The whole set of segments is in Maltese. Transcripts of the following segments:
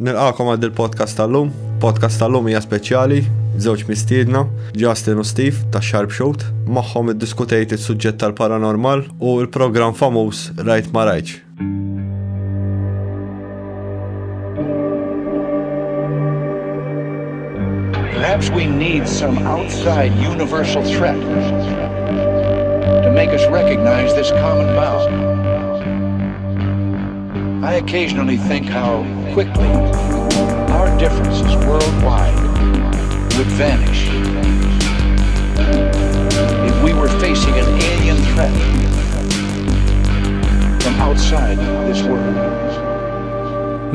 Nilqakom għad il-podcast tal-lum. Podcast tal-lum hija speċjali, żewġ mistiedna, Justin u Steve ta' Sharpshoot. Magħhom iddiskutejt is-suġġett tal-paranormal u l-programm famuż Rajt ma rajtx. Perhaps we need some outside universal threat to make us recognize this common bound. I occasionally think how quickly our differences worldwide would vanish if we were facing an alien threat from outside this world.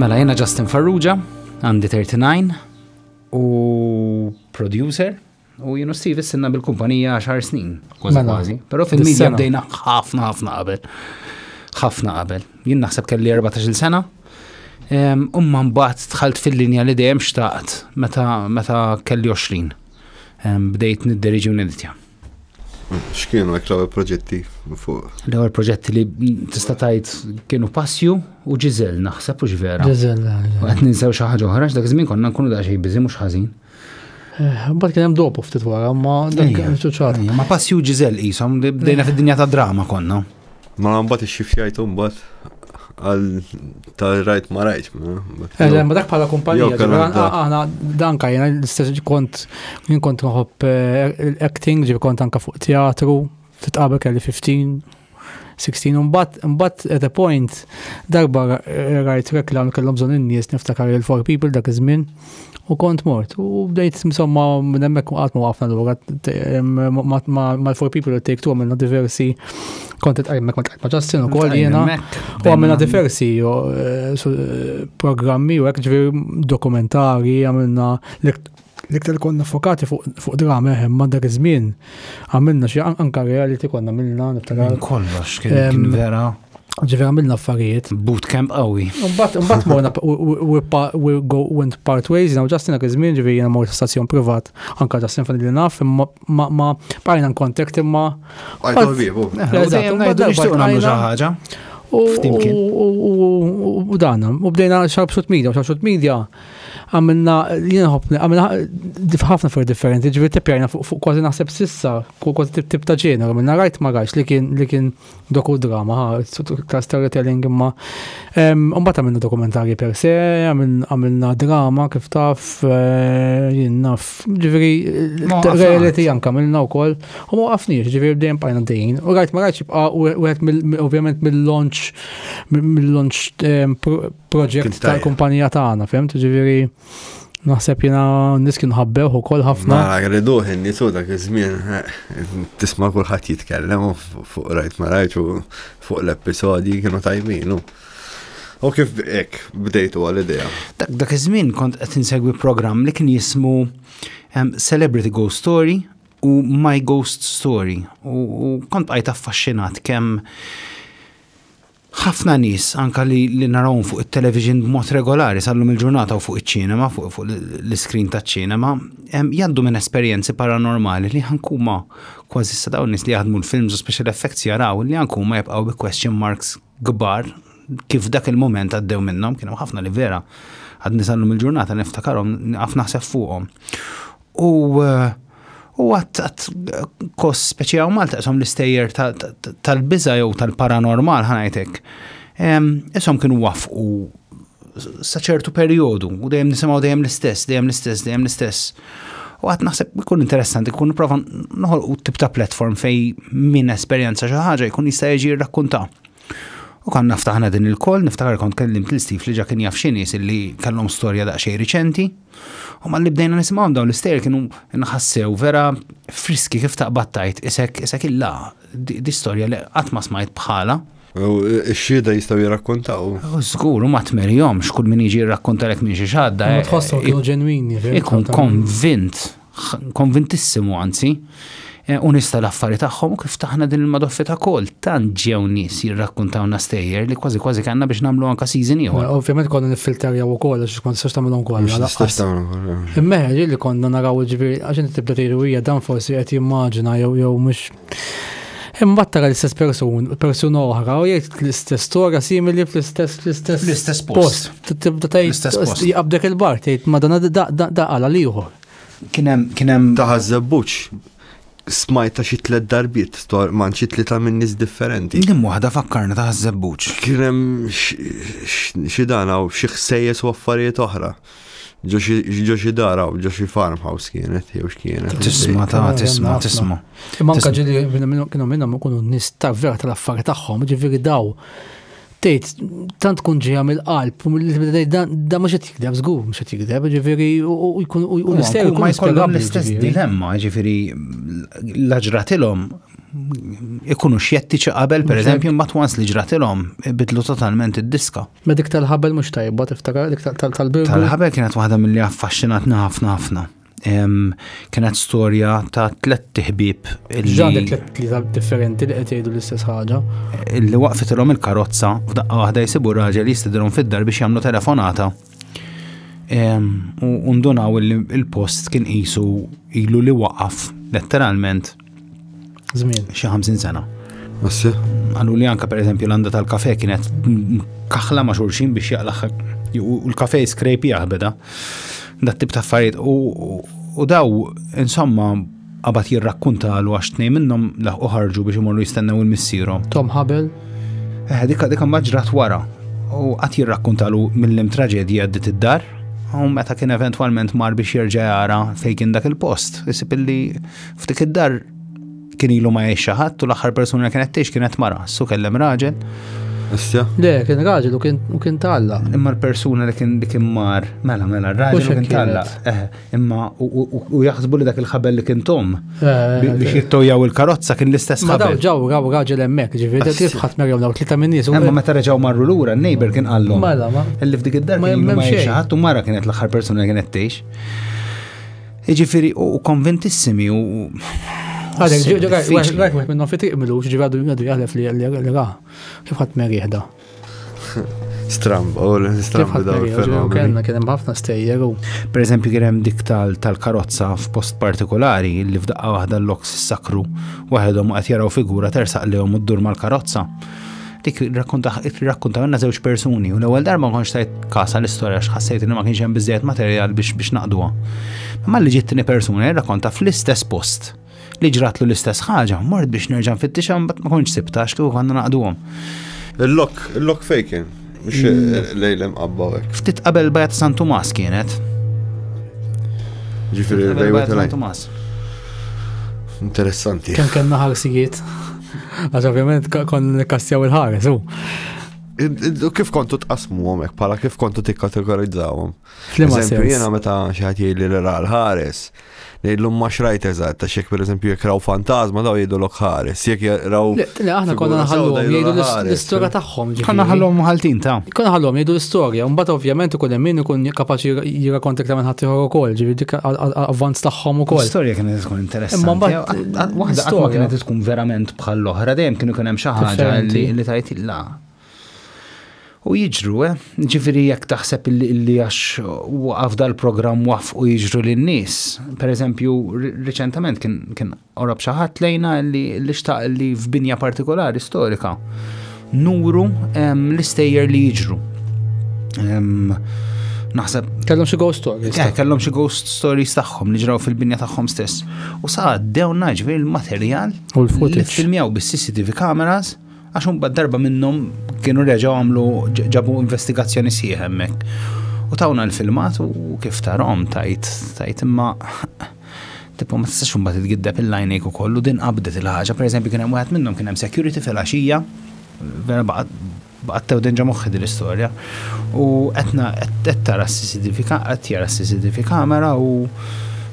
Mela jena Justin Farrugia, għandi 39 u producer u jenu Steve issinna bil-kumpanija 10 snin, kważi. Pero fil-medja bdejna ħafna qabel. Jien naħseb kelli 14 sena. Umma mbagħad dħalt fil-linja li dejjem xtaqt meta kelli 20. Bdejt niddiriġi u niditja. X'kienu hekk l-ewwel proġetti fuq? L-ewwel proġetti li tista' tgħid kienu Passju u Ġiżel naħseb u ġvera. Ġiżel. Qed ninsew xi ħaġa oħra dak iż-żmien konna nkunu daqsxejn biżi mhux ħażin. Mbagħad kien hemm dopu ftit wara, ma dak kien ċar. Ma Passju u Ġiżel qishom bdejna fid-dinja tad-drama konna. Ma mbagħad ixxifjajtu mbagħad għal ta' Rajt ma rajtx. Ma dak bħala kumpanija, aħna dan kajna l-istess kont noħob acting, kont anke fuq teatru, titqabel kelli 16, mbagħad at a point darba rajt reklam kellhom bżonn in-nies niftakar il-4 people dak iż-żmien u kont mort. U bdejt insomma minn hemmhekk qatt ma waqafna lura mal-4 people u take two għamilna diversi kontet hemmhekk ma' Justin ukoll jiena u għamilna diversi programmi u hekk ġifieri dokumentari għamilna l-iktar konna fokati fuq drama ma dak iż-żmien għamilna xi anke reality konna għamilna niftakar. Kollox kien vera. Ġifieri għamilna affarijiet. Bootcamp qawwi. Mbagħad morna we went part ways, Justin dak iż-żmien ġifieri jiena mort stazzjon privat anke Justin fan li naf ma bajna nkontakt imma. U dana, u bdejna Sharpshoot Media, għamilna ħafna affarijiet differenti, ġifieri tippjajna fuq kważi naħseb sissa, kważi tip ta' ġenere, għamilna Rajt ma rajtx li kien dokudrama, ta' storytelling imma. Mbagħad għamilna dokumentarji per se, għamilna drama kif taf, jien naf, ġifieri reality anke għamilna wkoll, u ma waqafniex, ġifieri bdejjem bqajna dejjin. U Rajt ma rajtx jibqa' wieħed ovvjament mill-launch project tal-kumpanija tagħna, fimt? Ġifieri naħseb jiena nies kienu ħabbew ukoll ħafna. Ma rriduh in-nies dak iż-żmien tisma' kulħadd jitkellem fuq Rajt ma rajtx u fuq l-episodji kienu tajbin. U kif hekk bdejtu għall-idea? Dak iż-żmien kont qed insegwi programm li kien jismu Celebrity Ghost Story u My Ghost Story u kont bqajt affaxxinat kemm ħafna nies anke li narawhom fuq it-television b'mod regolari sallum il-ġurnata u fuq iċ-ċinema, fuq l-iskrin taċ-ċinema, jgħaddu minn esperjenzi paranormali li ħankuma kważi issa dawn nies li jaħdmu l-films u special effects jaraw li ħankuma jibqgħu bi question marks kbar kif dak il-moment għaddew minnhom, kienu ħafna li vera għadni sallum il-ġurnata niftakarhom ħafna naħseb fuqhom. U għat kos speċjaw Malta l-istejjer tal-biża jew tal-paranormal ħanajtek. Isom kienu wafqu sa ċertu perjodu u dejjem nisimgħu dejjem l-istess. U għat naħseb ikun interessanti, ikun nipprova noħolqu tip ta' platform fej min esperjenza xi ħaġa jkun jista' jiġi jirrakkunta. U kan naftaħna din il-koll, niftakar kont kellimt l-Steve li ġa kien jaf xi nies li kellhom storja daqsxejn riċenti. U ma li bdejna nisimgħu dawn l-istejjer kienu nħassew vera friski kif taqbad tajt isek illa di storja li qatt ma smajt bħala. U x-xhieda jistgħu jirrakkuntaw. Żgur u ma tmerjhomx kull min jiġi jirrakkuntalek minn xi xadda. Ma tħossu kienu ġenwini. Ikun konvintissimu anzi. U nista l-affarijiet tagħhom u kif taħna din il-madoffi ta' kol tant ġew nies jirrakkuntawna stejjer li kważi kellna biex nagħmlu anke season ieħor. Ovvjament konna niffilterjaw ukoll għax kont tistax tagħmilhom kollha. Imma li konna naraw ġifieri għax inti tibda tgħidu hija dan forsi qed jimmaġina jew mhux Imma tara l-istess persuna oħra u jgħid l-istess storja simili fl-istess post. Tibda tgħid jaqbdek il-bar tgħid madonna da qala li ieħor. Kien hemm taħażebbuċ smajta xi 3 darbiet man xi 3 minn nies differenti. Din waħda fakkarna taħażebbuċ. Kien hemm xi dana u xi ħsejjes u affarijiet oħra. Ġo xi dara u ġo xi farmhouse kienet jew x'kienet. Tisma'. Imma anke ġieli kienu minnhom ikunu nies ta' vera tal-affarijiet tagħhom, ġifieri daw tgħid tant tkun ġejja mill-qalb u da mhux qed jikdeb żgur mhux qed jikdeb, ġifieri u jkun l-isterew ma jkollhom l-istess dilemma, ġifieri l-ġratilhom ikunu xjettiċi qabel, pereżempju, mbagħad once li ġratilhom bidlu totalment id-diska. Ma dik tal-ħabel mhux tajba tiftakar dik tal-birgu. Tal-ħabel kienet waħda milli affaxxinatna ħafna. Kienet storja ta' 3 ħbieb illi differenti li qed jgħidu l-istess ħaġa. Illi waqfitilhom il-karozza f'daqqa waħda jsibu raġel jistidilhom fid-dar biex jagħmlu telefonata. U ndunaw il-post kien qisu ilu li waqaf letteralment żmien xi 50 sena. Assi. Għallu li anke pereżempju l-għanda tal-kafè kienet kaħla ma' xulxin biex jaqlaħ u l-kafè skrejpi jaħbeda. Dat tip ta' affarijiet u daw insomma qabad jirrakkuntalu għax tnejn minnhom laħqu ħarġu biex imorru jistennew il-missierhom. Tom Habel. Dik maġrat wara u qatt jirrakkuntalu mill-lim traġedja għaddit id-dar u meta kien eventwalment mar biex jerġa' jara fejn kien dak il-post. Isib illi f'dik id-dar kien ilu ma jgħix xi ħadd u l-aħħar persuna li kienet tgħix kienet mara, su kellem raġel. Issa? Le, kien raġel u kien talla. Imma l-persuna li kien mar, mela, raġel u kien talla. Imma u jaħsbu li dak il-ħabel li kien tom biex jittojjaw il-karozza kien l-istess ħabel. Ma daw ġew raġel hemmhekk, ġifieri kif ħadd merjew daw 3 min nies. Imma meta reġgħu marru lura, n-neighbor kien qallhom. Mela ma. Illi f'dik id-dar kien ilu ma jgħix xi ħadd u mara kienet l-aħħar persuna li kienet tgħix. Jiġifieri u konvintissimi u għadek, għajk minnom fitriq milux, ġivadu jgħadef li ra, kif ħat merieħda. Stramba, stramba daw il-fenomeni. Kien hemm ħafna stejjeru. Per eżempju, kien hemm dik tal-karozza f'post partikolari li f'daqqa waħda l-loks sakru waħedhom qed jaraw figura tersaq lihom u ddur mal-karozza. Dik rakkunta minna 2 persuni u l-ewwel darba ma kontx tajt kasa l-istorja x'ħassejt li ma kienx hemm biżżejjed materjal biex naqduha. Ma li ġiet tieni persuna jirrakkonta fl-istess post li ġratlu l-istess ħaġa, mort biex nerġa' nfittixha mbagħad ma kontx sibtax kieku konna naqduhom. Il-lok fejn mhux lejlem qabba hekk. Ftit qabel bajja ta' San Tumas kienet. Ġifieri bejja ta' San Tumas. Interessanti. Kemm kellna ħarsijiet. Għax ovvjament kon nikkastjaw il-ħares hu. Kif kontu tqasmuhom hekk bħala kif kontu tikkategorizzawhom? Eżempju, jiena meta xi ħadd jgħidli li ra l-ħares, ngħidlhom ma xrajt eżatt, ta' xek pereżempju jekk raw fantażma daw jgħidulok ħares, jekk raw. Le aħna konna naħallhom jgħidu l-istorja tagħhom. Konna naħallhom ħaltin ta'. Konna naħallhom jgħidu l-istorja, mbagħad ovvjament ikun hemm min ikun kapaċi jirrakkonta iktar minn ħadd ieħor ukoll, ġifieri dik avvanz tagħhom ukoll. L-istorja kienet tkun interessanti. Waħda qatt ma kienet tkun verament bħal l-oħra, dejjem kienu kien hemm xi ħaġa li tajt illa. U jiġru, ġifiri jekk taħseb li għax waqaf dal-programm waqfu jiġru lin-nies. Per eżempju, riċentament kien orab xi ħadd lejna li xtaq li f'binja partikolari storika nuru l-istejjer li jiġru. Naħseb kellhom xi ghost stories. Kellhom xi ghost stories tagħhom li ġraw fil-binja tagħhom stess. U sa għaddewna ġifieri l-materjal u l-footage li filmjaw bis-CCTV cameras għax bad darba minnhom kienu reġgħu għamlu ġabu investigazzjoni sieħ hemmhekk. U tawna l-filmat u kif tarhom tajt imma tipo ma tistax imbagħad tgiddeb il-lajnejk ukoll u din qabdet il-ħaġa. Pereżempju kien hemm wieħed minnhom kien hemm security fil-għaxija, vera baqgħet tewden ġa moħħi l-istorja. U qed tara s-CCTV kamera u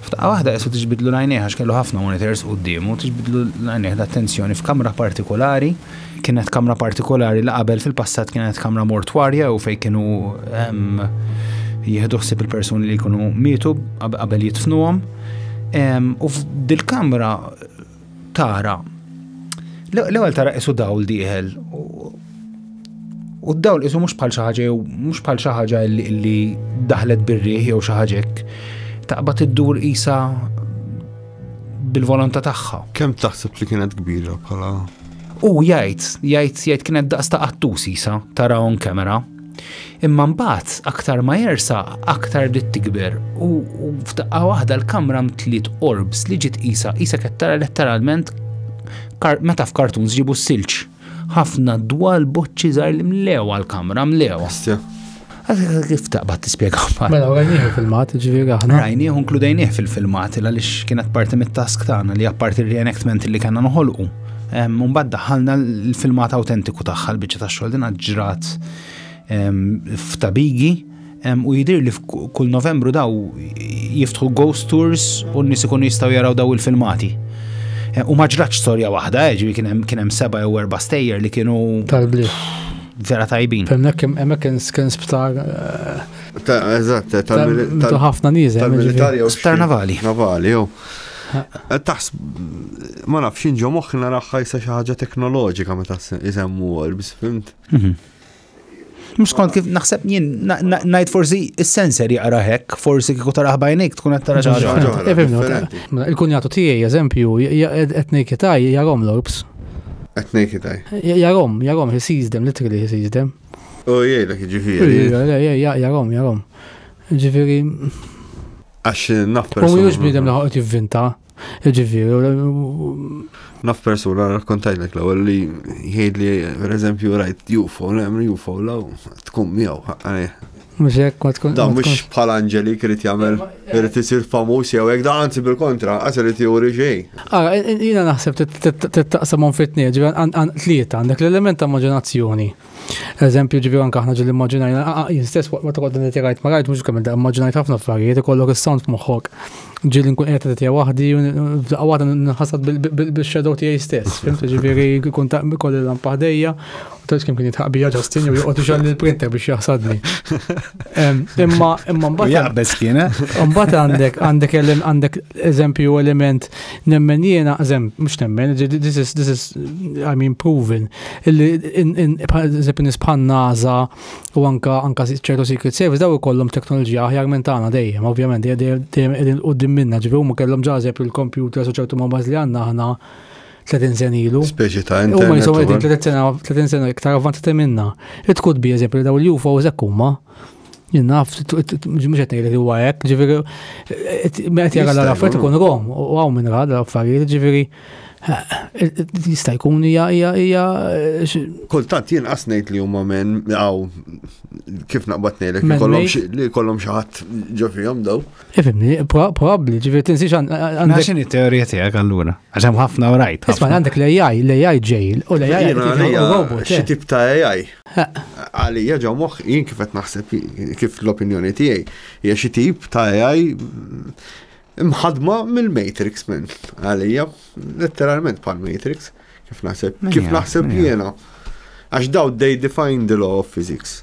f'daqqa waħda qisu tiġbidlu l-għajnejh għax kellu ħafna monitors qudiemu, tiġbidlu l-għajnejh l-attenzjoni f'kamra partikolari. Kienet kamra partikolari li qabel fil-passat kienet kamra mortwarja u fejn kienu jieħdu ħsieb il-persuni li jkunu mietu qabel jitfnuhom. U f'dil-kamra tara l-ewwel tara qisu dawl dieħel u d-dawl qisu mhux bħal xi ħaġa li daħlet bir-riħ jew xi ħaġa hekk. Taqbad iddur qisha bil-volontà tagħha. Kemm taħseb li kienet kbira bħala? U jgħid kienet daqs ta' qattus isa tara on kamera. Imma mbagħad aktar ma jersa aktar li tikber u f'daqqa waħda l-kamra mtliet orbs li ġiet isa qed tara letteralment meta f'kartuns ġibu s-silġ. Ħafna dwal boċċi żgħar li mlewa l-kamra mlewa. Kif taqbad tispjegaw? Mela rajnieħu filmat, ġifieri aħna. Rajnieħu inkludejnieh fil-filmat għaliex kienet parti mit-task tagħna li apparti r-reenactment li kellna noħolqu. Mbagħad daħħalna l-filmat awtentiku tagħha l-biċċa tax-xogħol din ġrat f'Tabigi u jidir li kull Novembru daw jiftħu ghost tours u n-nies ikunu jistgħu jaraw daw il-filmati. U ma ġratx storja waħda, ġifieri kien hemm 7 jew 4 stejjer li kienu tal-bliet. Vera tajbin. Hemmhekk kien sptar. Eżatt, ħafna nies tal-militari jew sptar navali. Navali, jew. Ma nafx inġo moħħi naraħħa jisa xi ħaġa teknoloġika meta isemmu orbs, fimt? Mux kont kif naħseb jien ngħid forsi is-sensor jaqra hekk, forsi kieku taraħ bajnejk tkun qed tara xi ħaġa. Il-kunjatu tiegħi eżempju qed ngħid jarhom l-orbs. Qed ngħid Jarhom, he sees them, literally he sees them. U jgħidlek jiġifieri. Jarhom. Ġifieri. Għax naf persuna. U mhux bniedem li ħoqgħod jivvinta. Ġifieri. Naf persuna rrakkontajlek l-ewwel li jgħidli pereżempju rajt UFO, hemm UFO law tkun miegħu. Mhux hekk ma tkun. Da mhux bħala Anġelik irid jagħmel irid isir famuż jew hekk, da anzi bil-kontra, qas irid juri xejn. Jiena naħseb tittaqsamhom fit-tnien, ġifier tlieta għandek l-element ta' immaġinazzjoni. Eżempju ġifier anke aħna ġieli immaġinajna jien stess waqt ma tqgħod nittirajt ma rajt mhux kemm immaġinajt ħafna affarijiet ikollok is-sound f'moħħok. Ġieli nkun qiegħed tiegħi waħdi u waħda nħassad bil-shadow tiegħi stess, fimt? Ġifieri kun kolli lampa ħdejja u tgħid kemm kien jitħabbija Justin jew joqgħod ixalli l-printer biex jaħsadni. Imma mbagħad jaqbeż kien. Mbagħad għandek eżempju element nemmen jiena mhux nemmen, this is I mean proven illi nies bħal NASA u anka ċertu Secret Service daw ikollhom teknoloġija aħjar minn tagħna dejjem, ovvjament dejjem qegħdin quddiem minna, ġifieri huma kellhom ġażeb il-computers u ċertu mobile li għandna aħna 30 sen ilu. Speċi ta' internet. Huma jisgħu qegħdin 30 sena iktar avvantati minna. It-tkun bi eżempju daw il-UFOs hekk huma. Jien naf mhux qed ngħidlek huwa hekk, ġifieri qed jara l-affarijiet ikun rom u hawn minn rad l-affarijiet, ġifieri jista' jkun hija kultant jien qas ngħid li huma men kif naqbad ngħidlek li jkollhom xi ħadd ġo fihom daw. Ifhimni, probabbli, ġifieri tinsix għandek x'inhi t-teorija tiegħek allura għax hemm ħafna rajt. Isma' għandek l-AI ġejl u l-AI robot. Xi tip ta' AI. Għalija ġew moħħ jien kif qed naħseb kif l-opinjoni tiegħi hija xi tip ta' AI imħadma mill-Matrix minn għalija, letteralment pal Matrix, kif naħseb jiena. Għax daw they define the law of physics.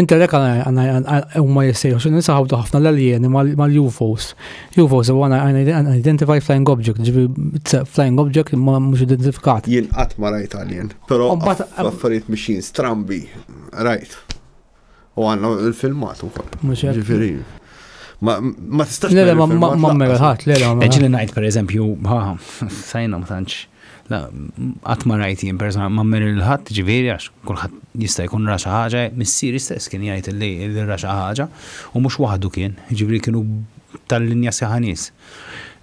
Intelek huma jissejħu x'in nisaħħu ħafna l-alieni mal-UFOs. UFOs huwa unidentified flying object, ġifieri flying object ma mhux identifikat. Jien qatt ma rajt alien, però affarijiet mixin strambi rajt. U għandna l-filmat ukoll. Ġifieri. Ma tistax ma meraħat, Eġili ngħid pereżempju, sajna ma tantx. La, qatt ma rajt jien persona ma mmeri l-ħadd ġifieri għax kulħadd jista' jkun ra xi ħaġa, missieri stess kien jgħid li ra xi ħaġa u mhux waħdu kien, ġifieri kienu tal-linja sieħa nies.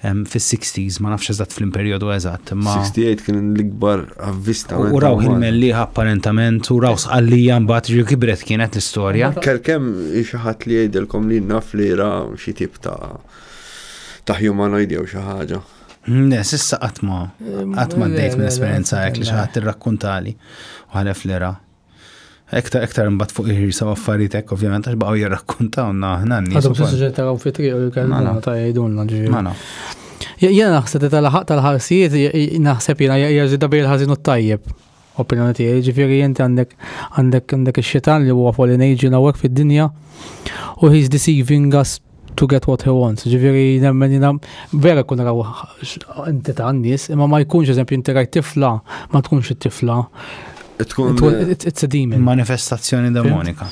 Fis-60s ma nafx eżatt fl-perjodu eżatt, imma 68 kien l-ikbar avvista. U raw il-mellieħ apparentament u raw sqallija mbagħad ġifieri kibret kienet l-istorja. Kemm xi ħadd li jgħidilkom li naf li ra xi tip ta' humanoid jew xi ħaġa. S'issa qatt ma ddejt minn esperjenza hekk li xi ħadd irrakkuntali u ħalef li ra. Ektar mbagħad fuq il-ħirsa affarijiet hekk ovvjament għax baqgħu jirrakkuntawna nies. Għadhom suġġett taraw fi triq u kellna ta' jgħidulna ġifieri. Jiena naħseb tal-ħarsijiet naħseb jiena jerġa' bil ħażin u tajjeb. Opinjoni tiegħi, ġifieri inti għandek ix-xitan li huwa fallen angel hawnhekk fid-dinja u he's deceiving us to get what he wants. Ġifieri nemmen jiena vera kun naraw entità nies, imma ma jkunx eżempju inti rajt tifla, ma tkunx it-tifla. It's a demon. Manifestazzjoni demonika.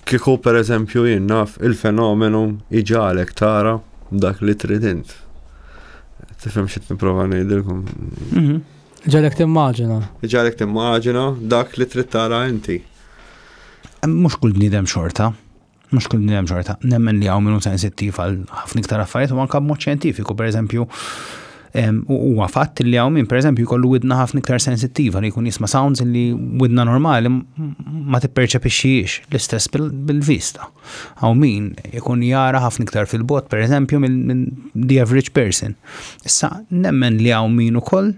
Kieku per eżempju jien naf il-fenomenu iġalek tara dak li tridint. Tifhem x'qed nipprova ngħidilkom. Ġalek timmaġina. Ġalek timmaġina dak li trid tara inti. Mhux kull bniedem xorta. Nemmen li hawn minnu sensittiv għal ħafna iktar affarijiet u anke b'mod xjentifiku, pereżempju, huwa fatt li hawn min pereżempju jkollu widna ħafna iktar sensittiva li jkun jisma' sounds li widna normali ma tipperċepixxihiex l-istess bil-vista. Hawn min jkun jara ħafna iktar fil-bot pereżempju minn the average person. Issa nemmen li hawn min ukoll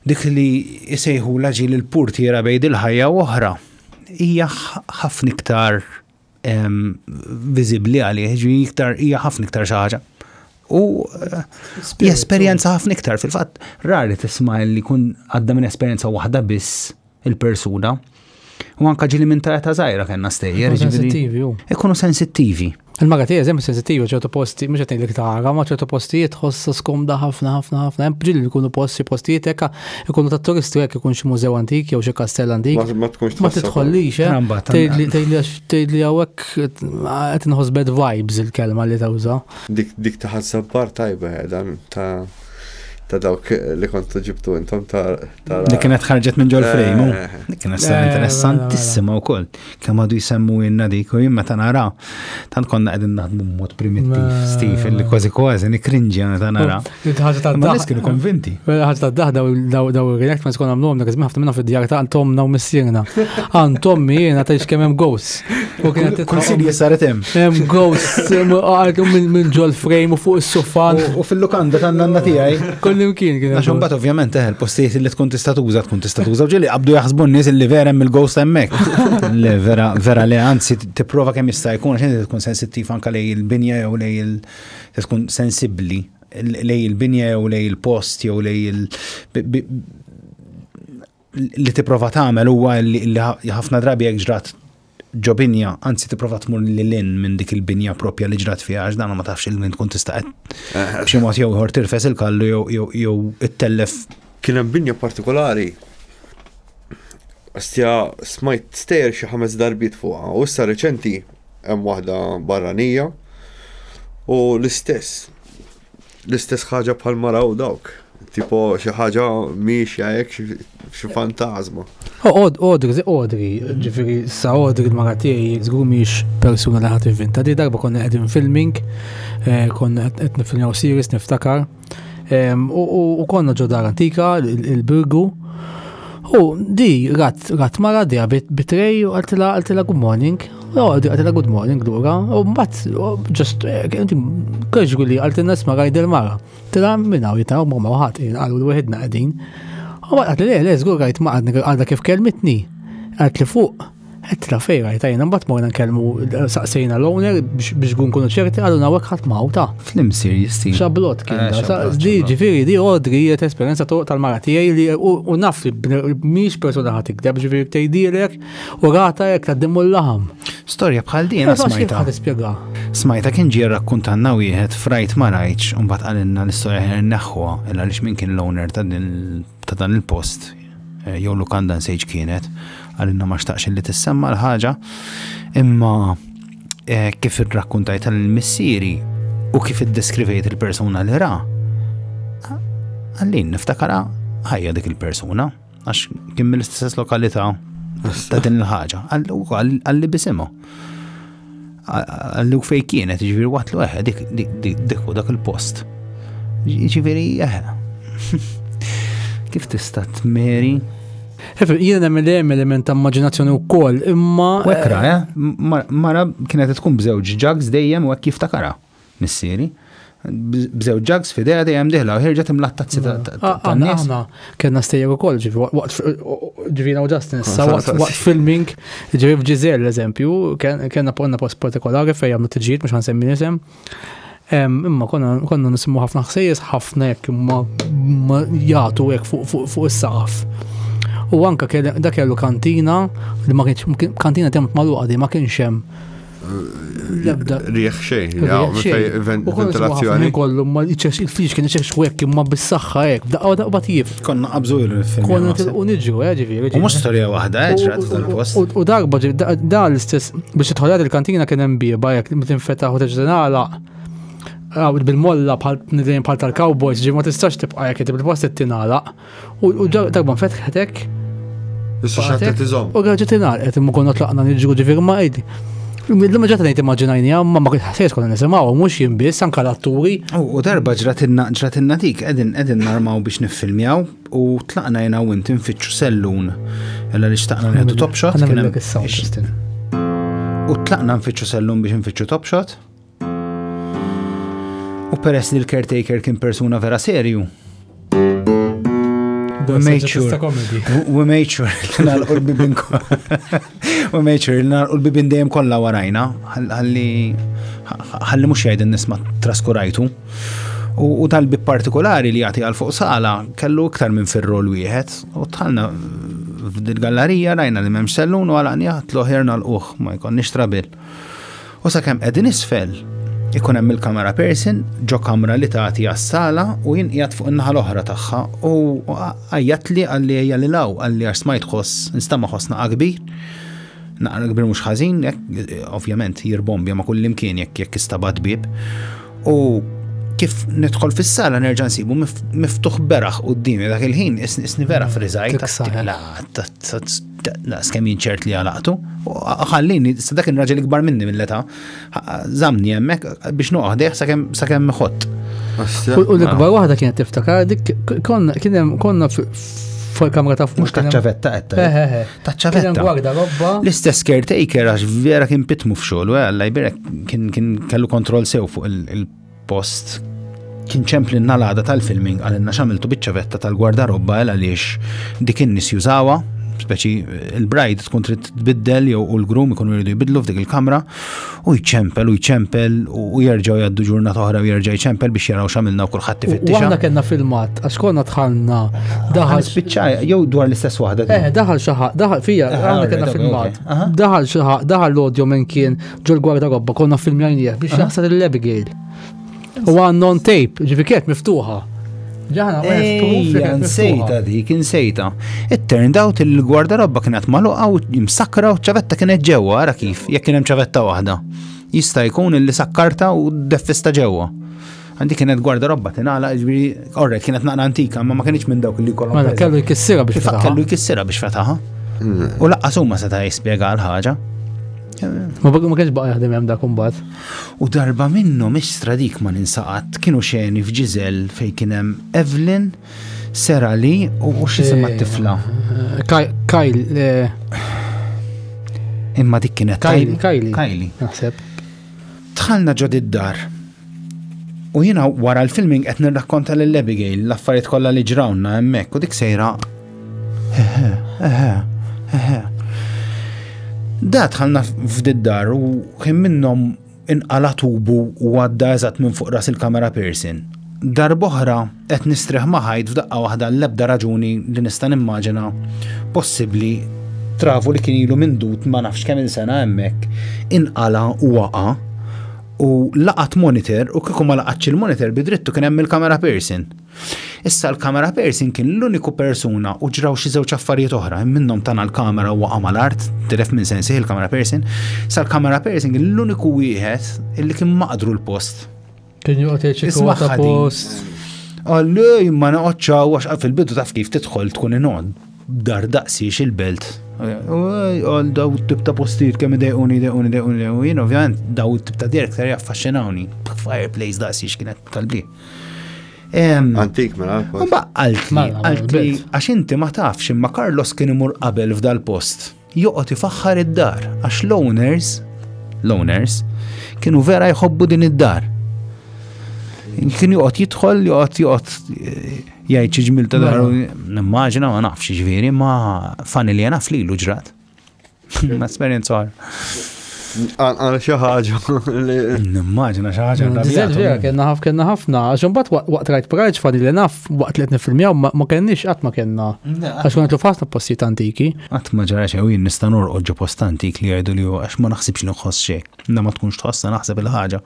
dik li jsejħu ġiel il-purtiera bejn il-ħajja u oħra hija ħafna iktar viżibbli għalih, hija ħafna iktar xi ħaġa. U esperjenza ħafna iktar fil-fatt rari tisma' li jkun għadda minn esperjenza waħda biss il-persuna. U anke ġieli minn ta' żgħira kellna stejjer. Ikunu sensittivi. Il-maga tiegħi eżempju sensittivi ċertu posti, mhux qed ngħidlek tara, ma ċertu postijiet tħoss skomda ħafna. Hemm ġieli li jkunu postijiet hekk ikunu ta' turisti hekk ikun xi mużew antik jew xi kastell antik. Ma tidħollix, tgħidli hawnhekk qed inħoss bad vibes il-kelma li tawża. Dik taħassab bar tajba dan ta' dawk li kontu ġibtu intom ta' li kienet ħarġet minn ġol frejmu. Dik kienet interessantissima wkoll. Kemm għadu jsemmu inna dik u jien meta nara. Tant konna qegħdin naħdmu b'mod primittiv, Steve, li kważi nikrinġi meta nara. Ma nies kienu konvinti. Ħaġa tad-daħ daw ir-react ma skon għamluhom dak ħafna minnhom fid-djar ta' Antomna u missierna. Antommi jiena tgħix kemm hemm ghosts. Kull sidja saret hemm. Hemm ghosts għadhom minn ġol frame u fuq is-sofan. U fil-lukanda tan-nanna tiegħi. Għaxum bat ovvjament il-postijiet li tkun tista' tuża ġieli qabdu jaħsbu n-nies li vera hemm il-ghost hemmhekk. Le vera le anzi tipprova kemm jista' jkun għax tkun sensittiv anke lejn il-binja jew lejn tkun sensibbli lejn il-binja jew lejn il-post jew lejn li tipprova tagħmel huwa li ħafna drabi jekk ġrat ġobinja, anzi tipprova tmur lil minn dik il-binja propja li ġrat fiha għax dan ma tafx il-min tkun tista' b'xi mod jew ieħor tirfes il-kallu jew ittellef. Kien hemm binja partikolari. Astja smajt stejjer xi 5 darbiet fuqha u issa reċenti hemm waħda barranija u l-istess ħaġa bħal maraw dawk. Tipo xi ħaġa mixja hekk xi fantasma. Odri, ġifieri sa Odri l-mara tiegħi żgur mhix persuna li ħadd inventa. Di darba konna qegħdin filming, konna qed nifilmjaw series niftakar. U konna ġo dar antika il-Birgu. U di rat mara diha bitrej u għaltila good morning. Għaltila good morning lura. U mbagħad just casually għaltilna isma' rajdel mara. Tila minna u jitna u mamma uħat għallu l-wahidna għadin. U għat li żgur rajt ma għadda kif kelmitni. Għat li fuq. Għat la fej rajt għajna mbatt morna nkellmu saqsejna l-owner biex gun kunu ċerti għallu nawek ħat mawta. Flim serious team. Xablot kien. Di ġifiri di Odri jiet esperienza tal-mara tijaj li u naf li miex persona ħat ikdeb ġifiri t-tejdilek u għata jek taddimmu l-laħam. Storja bħal din smajta. Smajta kien ġie rakkuntanna wieħed frajt ma rajtx u mbagħad għalilna l-istorja ħer neħħuha illa għaliex min kien l-owner ta' dan il-post jew lukanda nsejġ kienet għalilna ma xtaqx li tissemma l-ħaġa imma kif irrakkuntajt tal-missieri u kif iddeskrivejt il-persuna li ra għallin niftakara ħajja dik il-persuna għax kien mill-istess lokalità ta' din il-ħaġa għalli bisimgħu għallu fej kienet, ġiviri waħtlu dik u dak il-post. Ġiviri, kif tista' tmeri? Jiena nagħmel element ta' immaġinazzjoni wkoll, imma. Wekra, mara kienet tkun bżewġ ġags dejjem u kif takara missieri. Bżewġ ġags fidea dejjem diħla u ħirġet imlattazzi tan-nies. Kellna stejjer ukoll ġivina u Justin, waqt filming, ġivir f'Ġiżel l-eżempju, kellna ponna post partikolari fejn għamlu tiġijiet mhux ħansemmi nisem. Imma konna nisimgħu ħafna ħsejjes ħafna jekk imma jagħtu hekk fuq is-saqaf. U anke dak kellu kantina li ma kienx kantina temp magħluqa di ma kienx hemm rieħ xejn, ventilazzjoni. Kollu ma il-flix kien iċex hekk imma bis-saħħa hekk, daqqa battif. Konna qabżu il-film. Konna u niġru, ġifieri. U mhux storja waħda, ġrat tal-post. U darba da l-istess biex tidħol il-kantina kien hemm bieba jekk tinfetaħ u teġġenala. bil-molla bħal tal-cowboys, ġi ma tistax tibqa' jekk il-post tinagħlaq u darba fetħetek. Issa xattet iżomm. U għagġet inqalqet imma konna tlaqna niġġu ġifieri ma qegħdi. L-ma ġata ngħid immaġinajni ma kien ħassejs konna nisimgħu mhux jien biss anke l-atturi. U darba ġratinna dik qegħdin narmaw biex niffilmjaw u tlaqna jiena u inti nfittxu sellun. Illa li xtaqna nieħdu top shot kien hemm. U tlaqna nfittxu sellun biex nfittxu top shot. U peress li l-caretaker kien persuna vera serju. We made sure li nagħlqu l-bibin dejjem kollha warajna, ħalli mhux jgħid in-nies ma traskurajtu. U tal-bib partikolari li jagħti għal fuq sala kellu iktar minn fir-rol wieħed u tħallna f'dil-gallerija rajna li m'hemmx sellun u għalaqni ħatlu ħirna l-uħ ma jkollniex trabil. U sakemm qegħdin isfel ikun hemm il-camera person ġo kamra li tagħti għas-sala u jinqiegħed fuq in-naħa l-oħra tagħha u għajjatli għalli hija li law għalli għax smajt ħoss nistama' ħoss naqa' kbir. Naqa' kbir mhux ħażin, ovvjament jirbombja ma' kull imkien jekk istabad bib. U kif nidħol fis-sala nerġa' nsibu miftuħ beraħ qudiemi dak il-ħin isni vera friżajt. La skemm jinċert li għalaqtu. Ħallini, dak il-raġel ikbar minni mill-età, żamni hemmhekk biex noqgħodeh sakemm ħott. U l-ikbar waħda kienet tiftakar dik konna fuq kamra ta' fuq. Mhux taċċavetta qed. Taċċavetta. L-istess caretaker għax vera kien pitmu f'xogħol u alla jbirek kien kellu kontroll sew fuq il-post. Kien ċempli n-nalada tal-filming għalinna xamiltu biċċavetta tal-gwardarobba għaliex dik in-nies jużawha. Speċi il-bride tkun trid tbiddel jew l-groom ikunu jridu jbidlu f'dik il-kamra u jċempel u jerġgħu jgħaddu ġurnata oħra u jerġa' jċempel biex jaraw x'għamilna u kulħadd tifittixa. U aħna kellna filmat għax konna dħalna daħal spiċċaj jew dwar l-istess waħda. Daħal xi ħadd, daħal fija aħna kellna filmat. Daħal xi ħadd, daħal l-audio minn kien ġol gwardarobba konna filmjajnieh biex jaħsad il-Abigail. U għandna on tape, ġifikiet miftuħa. Nsejta dik, insejta. It turned out il-gwardarobba kienet magħluqa u msakkra u ċavetta kienet ġewwa, ara kif, jekk kien hemm ċavetta waħda. Jista' jkun illi sakkarta u deffista ġewwa. Għandi kienet gwardarobba tingħalaq ġifieri orrek kienet naqra antika, ma kienx minn dawk li kollhom. Mela kellu jkissirha biex fetaħha. Kellu jkissirha biex fetaħha. U laqqas huma seta' jispjega l-ħaġa. Ma kienx baqa' jaħdem hemm dak imbagħad. U darba minnhom ixtra dik ma ninsaqat kienu xeni f'Ġiżel fejn kien hemm Evelyn, Sera Lee u x'isima t-tifla. Kyle. Imma dik kienet Kylie. Naħseb. Dħalna ġod id-dar. U jiena wara l-filming qed nirrakkonta lil Abigail l-affarijiet kollha li ġrawna hemmhekk u dik sejra. Da dħalna f'did-dar u kien minnhom inqala tubu u għadda eżatt minn fuq ras il-camera person. Darb'oħra qed nistrieħ ma' ħajd f'daqqa waħda l-ebda raġuni li nista' nimmaġina possibbli trafu li kien ilu mindut ma nafx kemm il-sena hemmhekk inqala u waqa' u laqat monitor u kieku ma laqatx il-monitor bidrittu kien hemm il-camera person. Issa l-camera person kien l-uniku persuna u ġraw xi żewġ affarijiet oħra minnhom tana l-kamera waqa' mal-art tiref minn sensi il-camera person. Sa l-camera person kien l-uniku wieħed illi kien maqdru l-post. Kien joqgħod jċekkwa post. Allej ma noqgħodx għax fil-bidu taf kif tidħol tkun inqgħod dar daqsiex il-belt. Għal daw tip ta' postijiet kemm idejquni u jien ovvjament daw tip ta' direktor jaffaxxinawni. Fireplace daqsiex kienet kalbi. Antik mela. Għaltli għax inti ma tafx imma Carlos kien imur qabel f'dal post. Joqgħod ifaħħar id-dar għax l-owners kienu vera jħobbu din id-dar. Kien joqgħod jidħol joqgħod jgħid xi ġmil ta' dar nimmaġina ma nafx ġifieri ma fani li naf lilu ġrat. Esperjenza oħra. Għana xi ħaġa li nimmaġina xi ħaġa Diżel vera kienna ħafna għax imbagħad waqt rajt Pride fadi li naf waqt li qed nifilmjaw ma kenniex qatt ma kellna għax kont nitlu ħafna postijiet antiki. Qatt ma ġara xejn jien nista' norqod ġo post antik li jgħidu li għax ma naħsibx li nħoss xejn. Ma tkunx tħossha naħseb il-ħaġa.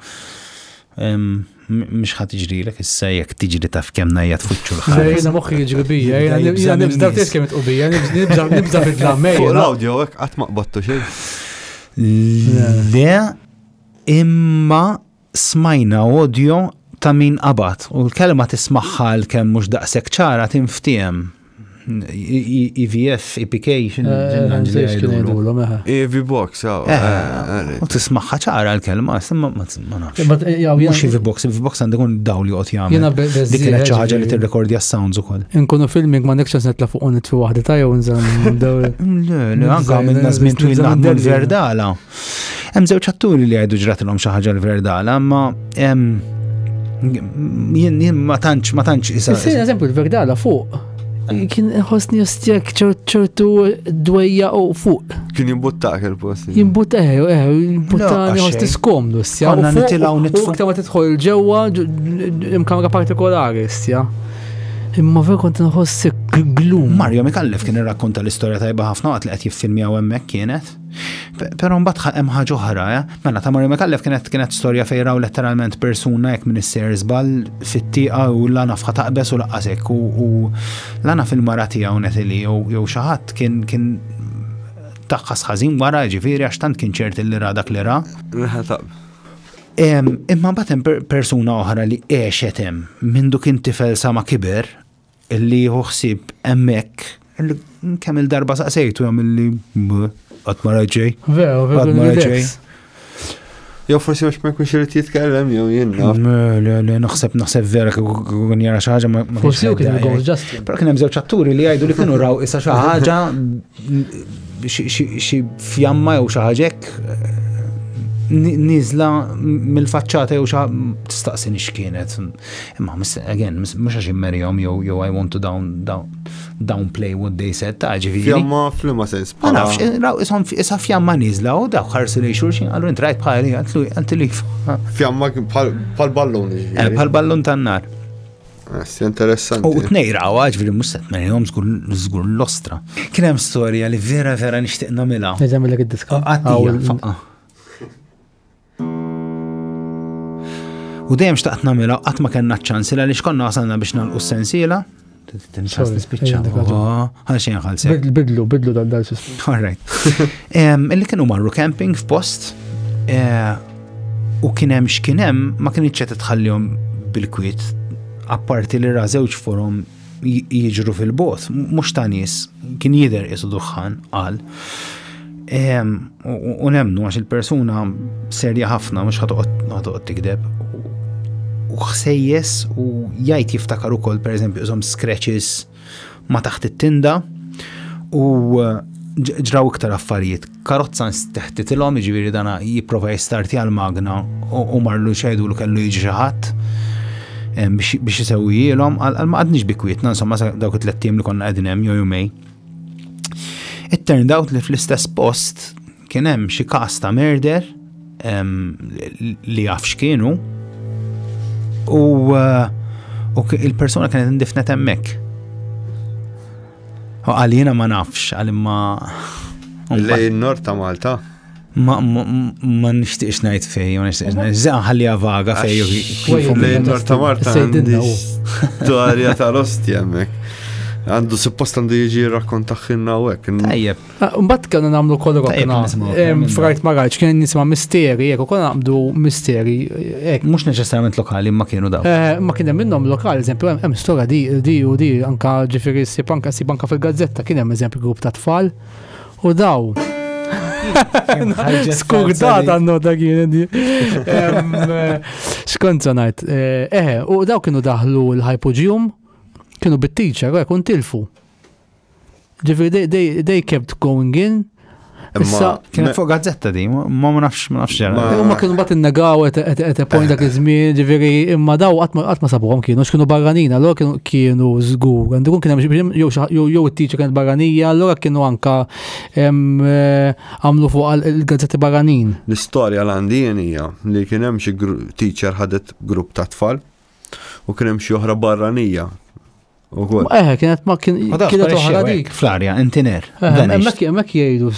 Mhix ħadd tiġrilek issa jekk tiġri taf kemm najja tfuċċu l-ħaġa. Jiena moħħi jiġri bija, jiena nibża tis kemm itqu bija, nibża fil-glammej. Fuq l-awdio hekk qatt ma qbadtu xejn. Le imma smajna audio ta' min qabad u l-kelma tismaħħa l-kemm mhux daqshekk ċara tinftiem. EVF, EPK, EV Box, u tismaħħa ċara l-kelma, ma nafx. Mhux EV Box għandekun dawl li qed jagħmel. Dik kienet xi ħaġa li tirrekordja s-sounds ukoll. Inkunu filming ma nekx netla fuq nitfi waħda tajja u nżamm dawl. Le, anke għamilna żmien twil naħdmu l-Verdala. Hemm żewġ atturi li jgħidu ġratilhom xi ħaġa l-Verdala, imma jien ma tantx isa. Eżempju l-Verdala fuq. Kien ħosni ostjek ċertu dwejja u fuq. Kien jimbuttak il-post. Jimbuttani ħosni skomdu, stja. Konna nitilaw nitfu. U ma tidħol ġewwa imkamra partikolari, stja. Imma ver kont nħossi glum. Mario Mikallef kien irrakkonta l-istorja tajba ħafna waqt li qed jiffilmjaw hemmhekk kienet. Però mbagħad hemm ħaġa oħra, mela ta' Mario Mikallef kienet storja fejn raw letteralment persuna jekk minn is-ser żball fit-tieqa u lana fħa taqbes u laqqasek u lana fil-mara tiegħu netili jew xi ħadd kien taqqas ħażin wara ġifieri għax tant kien ċert li ra dak li ra. Imma mbagħad hemm persuna oħra li għexet hemm minn dik intifel sa ma kiber illi ħsieb hemmhekk kemm il-darba saqsejtu hemm illi qatt ma raġej. Veru, Jew forsi mhux ma jkunx irid jitkellem jew jien naf. Le naħseb vera kien jara xi ħaġa ma forsi hu kien il-Ghost Justin. Però kien hemm żewġ atturi li jgħidu li kienu raw issa xi ħaġa xi fjamma jew xi ħaġa hekk nizla mill-faċċata jew xa tistaqsini x'kienet. Imma again, mhux għax immerjhom jew I want to downplay what they said ta' ġifieri. Fjamma fl-ma sens. Ma nafx, raw ishom issa fjamma niżla u daw ħarsu lejn xulxin qalu int rajt bħali għanti li. Fjamma bħal ballun ġifieri. Bħal ballun tan-nar. Interessanti. U tnejraw ġifieri mhux se tmerjhom żgur l-ostra. Kien hemm storja li vera nixtieq nagħmilha. Eżammilek id-diska. U dejjem xtaqt nagħmilha qatt ma kellna ċ-ċans għaliex konna wasalna biex nagħlqu s-sensiela. Tinċas nispiċċa. Ħa xejn ħalsek. Bidlu dal-sus. All right. Illi kienu marru camping f'post u kien hemm x'kien hemm ma kienx qed tħallihom bil-kwiet apparti li ra żewġ forom jiġru fil-bot, mhux ta' nies, kien jidher qisu duħħan qal. U nemnu għax il-persuna serja ħafna mhux ħatoqgħod tikdeb. U ħsejjes u jgħid jiftakar ukoll pereżempju iżhom scratches ma taħt it-tinda u ġraw iktar affarijiet. Karozza nsteħtitilhom jiġifieri dana jipprova jistarti għall-magna u marlu xejdu kellu jiġi xi ħadd biex isewwilhom għal ma qadniex bikwietna insomma dawk it-tliet li konna qegħdin hemm jew jumej. It turned out li fl-istess post kien hemm xi każ ta' murder li jaf x'kienu u il-persuna kienet indifnet hemmhekk. U għalina ma nafx għalimma lejn nord ta' Malta. Ma nixtieqx ngħid fejn, ma nixtieqx ngħid ħallija vaga fejn lejn nord ta' Malta għandi storja tal-ostja hemmhekk. Għandu suppost għandu jiġi rakkontaħħinna u hekk. Tajjeb. Mbagħad kellna nagħmlu kollu frajt ma rajtx kien nisimha misteri, jekk ukoll nagħmlu misteri hekk. Mhux neċessarjament lokali ma kienu daw. Ma kien hemm minnhom lokali, eżempju hemm storja di u di anke ġifieri sib anke fil-gazzetta kien hemm eżempju grupp ta' tfal u daw. Skurdat għannu da kien di. Xkont ngħid. U daw kienu daħlu l-hypogeum kienu bit-teacher, kun tilfu. Ġifiri, they kept going in. Issa, kienet fuq gazzetta di, ma nafx ġara. Ma kienu bat innegaw et point dak iż-żmien, ġifiri, imma daw qatt ma sabuhom kienu, x'kienu barranin, allura kienu żgur. Għandu kien hemm jew it-teacher kienet barranija, allura kienu anka għamlu fuq il-gazzetti barranin. L-istorja l-għandin hija li kien hemm xi teacher ħadet grupp ta' tfal u kien hemm xi oħra barranija. Kienet ma kienet oħra dik. Fl-arja, intiner. Mek jgħidu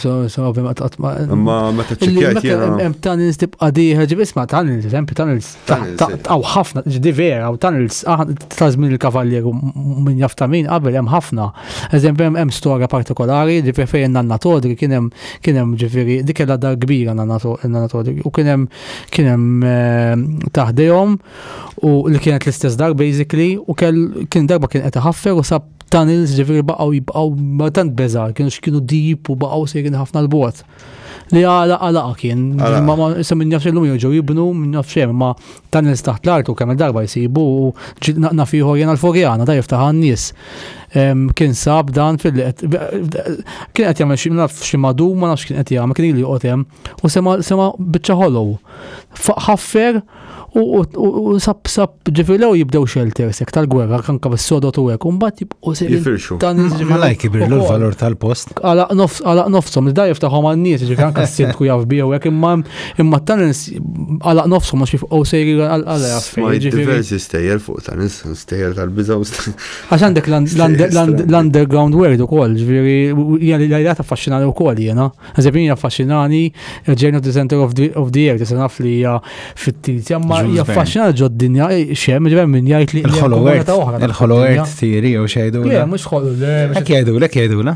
Ma meta ċekkjajt jena. Hemm tunnels tibqa' dieħel ġib isma' tunnels, eżempju tunnels taqgħu ħafna vera u tunnels tażmin il-kavaljeru min jaf ta' min qabel hemm ħafna. Eżempju hemm storja partikolari ġifieri fejn Nanna Todri kien hemm ġifieri dik kellha dar kbira Nanna Todri u kien hemm taħdejhom u li kienet l-istess dar basically u kien darba kien qed iħaffer u sab tunnels ġifieri baqgħu ma tant beżar kienu deep u baqgħu sejrin ħafna l-bot. Li għalaqa kien, ma min nafx l-lum joġu jibnu, min nafx xem, ma tunnels taħt l-art u kemm darba jisibu u nafiħor jena l-Forjana, da jiftaħ n-nies. Kien sab dan kien qed jagħmel xi madu ma nafx kien qed jagħmel kien ili qotem u sema biċċa ħolow. Ħaffer u sab ġifilew jibdew shelters tal-gwerra kanka bis-sodot u hekk u mbagħad jibqgħu jifirxu. Ma jkibirlu l-valur tal-post. Għalaq nofshom da jiftaħhom għan-nies ġifieri anke s-sidku jaf bihom hekk imma tunnels għalaq nofshom mhux jibqgħu sejri għal affarijiet diversi stejjer fuq tunnels, stejjer tal-biża' għax għandek l-underground world ukoll, ġifieri hija li affaxxinani wkoll jiena. Eżempju hija affaxxinani Journey to the Center of the Earth, tista' naf li hija fit-tizja ma jaffaxxinana ġod dinja xem ġifier min jgħid li il-Hollow Earth theory u xejdu. Le mhux Hollow. Hekk jgħidula.